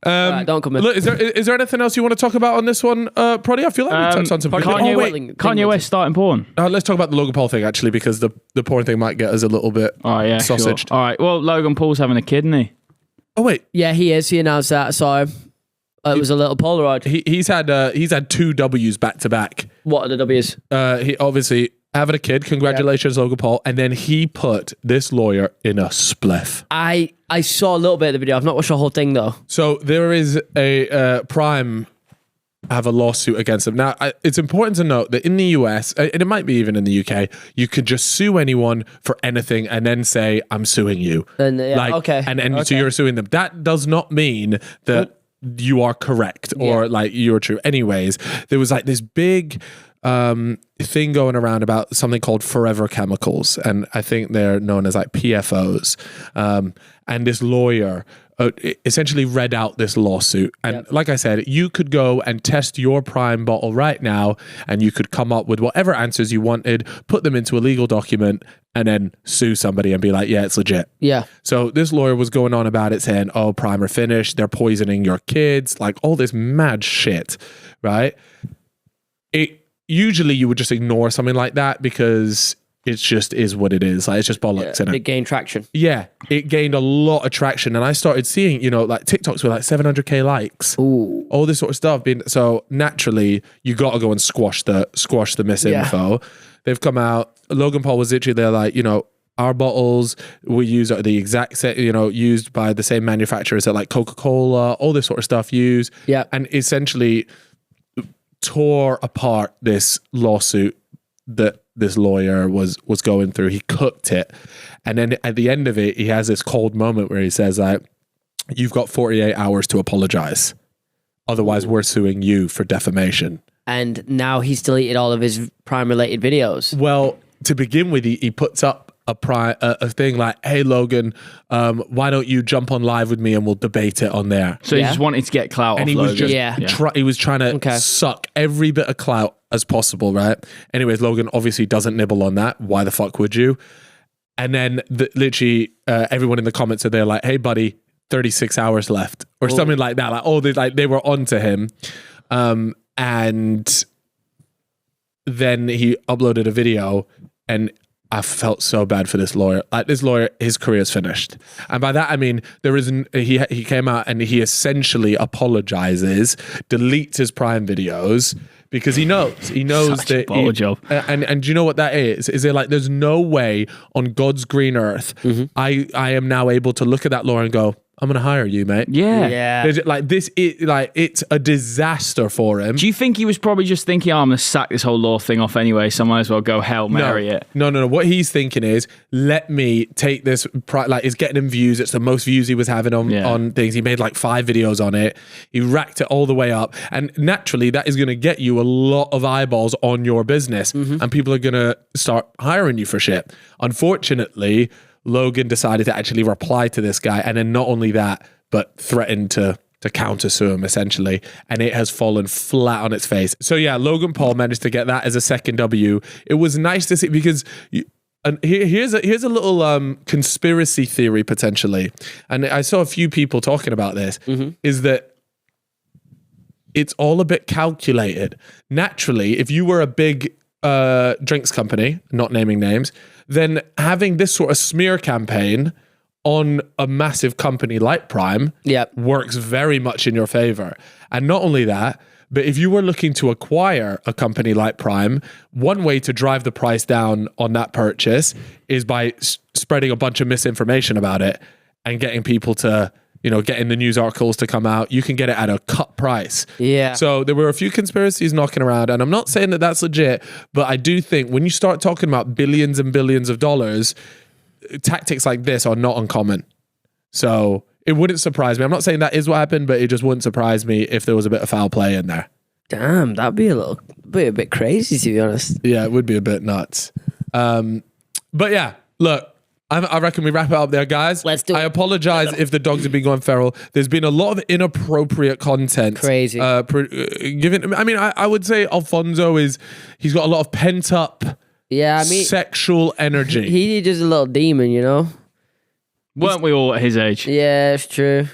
Right, don't come in. Look, is there anything else you want to talk about on this one, Proddy? I feel like we touched on some. Kanye West starting porn. Let's talk about the Logan Paul thing actually, because the porn thing might get us a little bit sausaged. Sure. All right. Well, Logan Paul's having a kid, isn't he? Oh wait, Yeah, he is. He announced that. I saw him. It was a little Polaroid. he's had 2 W's back to back. What are the W's? He obviously having a kid. Congratulations, Logan Paul. And then he put this lawyer in a spliff. I saw a little bit of the video. I've not watched the whole thing though. So there is a Prime have a lawsuit against him. Now, it's important to note that in the US, and it might be even in the UK, you could just sue anyone for anything and then say, I'm suing you. And okay. And so you're suing them. That does not mean that you are correct or like you're true. Anyways, there was like this big thing going around about something called forever chemicals, and I think they're known as like PFOs. And this lawyer essentially read out this lawsuit, and like I said, you could go and test your Prime bottle right now, and you could come up with whatever answers you wanted, put them into a legal document, and then sue somebody and be like, yeah, it's legit. Yeah. So this lawyer was going on about it, saying, oh, Prime are finished, they're poisoning your kids, like all this mad shit, right? Usually you would just ignore something like that because it just is what it is. Like, it's just bollocks. It gained traction. Yeah, it gained a lot of traction, and I started seeing, like TikToks with like 700k likes. Ooh. All this sort of stuff. So naturally, you got to go and squash the misinfo. Yeah. They've come out. Logan Paul was literally there, like, our bottles we use are the exact set, used by the same manufacturers that like Coca-Cola, all this sort of stuff use. Yeah, and essentially tore apart this lawsuit that this lawyer was going through. He cooked it, and then at the end of it, he has this cold moment where he says, like, you've got 48 hours to apologize, otherwise we're suing you for defamation. And now he's deleted all of his Prime related videos. Well, to begin with, he puts up a thing like, hey Logan, why don't you jump on live with me and we'll debate it on there. So he just wanted to get clout and off he Logan. was just he was trying to suck every bit of clout as possible, right? Anyways, Logan obviously doesn't nibble on that. Why the fuck would you? And then literally everyone in the comments are there like, hey buddy, 36 hours left or something like that. Like, they were on to him. And then he uploaded a video, and I felt so bad for this lawyer. Like, this lawyer, his career's finished. And by that, I mean, he came out and he essentially apologizes, deletes his Prime videos, because he knows Such a job. And do you know what that is? Is it like, there's no way on God's green earth, I am now able to look at that lawyer and go, I'm going to hire you, mate. Yeah. Like, this is like, it's a disaster for him. Do you think he was probably just thinking, I'm going to sack this whole law thing off anyway, so I might as well go Hail Mary it? No. What he's thinking is, let me take this, like, it's getting him views. It's the most views he was having on things. He made like 5 videos on it. He racked it all the way up. And naturally, that is going to get you a lot of eyeballs on your business. And people are going to start hiring you for shit. Unfortunately, Logan decided to actually reply to this guy, and then not only that, but threatened to countersue him essentially, and it has fallen flat on its face. So yeah, Logan Paul managed to get that as a second W. It was nice to see, because here's a little conspiracy theory potentially, and I saw a few people talking about this, is that it's all a bit calculated. Naturally, if you were a big drinks company, not naming names, then having this sort of smear campaign on a massive company like Prime works very much in your favor. And not only that, but if you were looking to acquire a company like Prime, one way to drive the price down on that purchase is by spreading a bunch of misinformation about it and getting people to, getting the news articles to come out. You can get it at a cut price. Yeah. So there were a few conspiracies knocking around, and I'm not saying that that's legit, but I do think when you start talking about billions and billions of dollars, tactics like this are not uncommon. So it wouldn't surprise me. I'm not saying that is what happened, but it just wouldn't surprise me if there was a bit of foul play in there. Damn, that'd be a bit crazy, to be honest. Yeah, it would be a bit nuts. But yeah, look, I reckon we wrap it up there, guys. Let's do it. I apologize if the dogs have been going feral. There's been a lot of inappropriate content. Crazy. I would say Alphonso he's got a lot of pent up sexual energy. He just a little demon, you know? Weren't we all at his age? Yeah, it's true.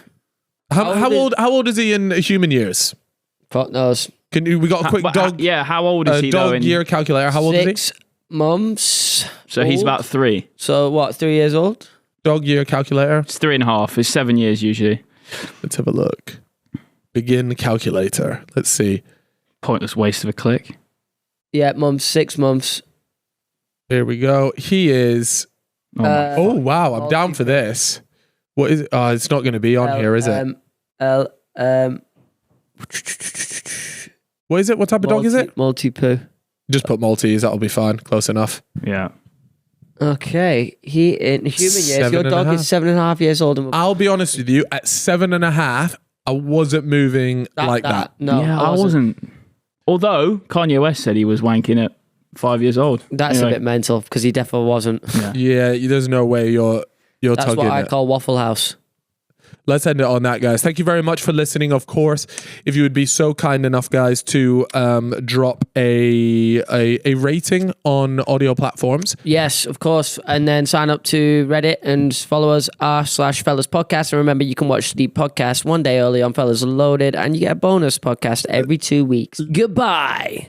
How old is he in human years? Fuck knows. We got a quick dog. How old is he though? Dog year calculator. How old is he? 6 months. So he's about 3. So what, 3 years old? Dog year calculator. It's 3.5. It's 7 years usually. Let's have a look. Begin calculator. Let's see. Pointless waste of a click. Yeah, 6 months. Here we go. He is. Oh wow! I'm down for this. What is it? Oh, it's not going to be on here, is it? What is it? What type of dog is it? Multi-poo. Just put Maltese. That'll be fine. Close enough. Yeah. Okay. He in human years. Your dog is 7.5 years old. I'll be honest with you. At 7.5, I wasn't moving like that. No, yeah, I wasn't. Although Kanye West said he was wanking at 5 years old. That's a bit mental because he definitely wasn't. Yeah, there's no way you're That's tugging what I it. call Waffle House. Let's end it on that, guys. Thank you very much for listening. Of course, if you would be so kind enough, guys, to drop a rating on audio platforms. Yes, of course. And then sign up to Reddit and follow us r/Fellas Podcast. And remember, you can watch the podcast one day early on Fellas Loaded, and you get a bonus podcast every 2 weeks. Goodbye.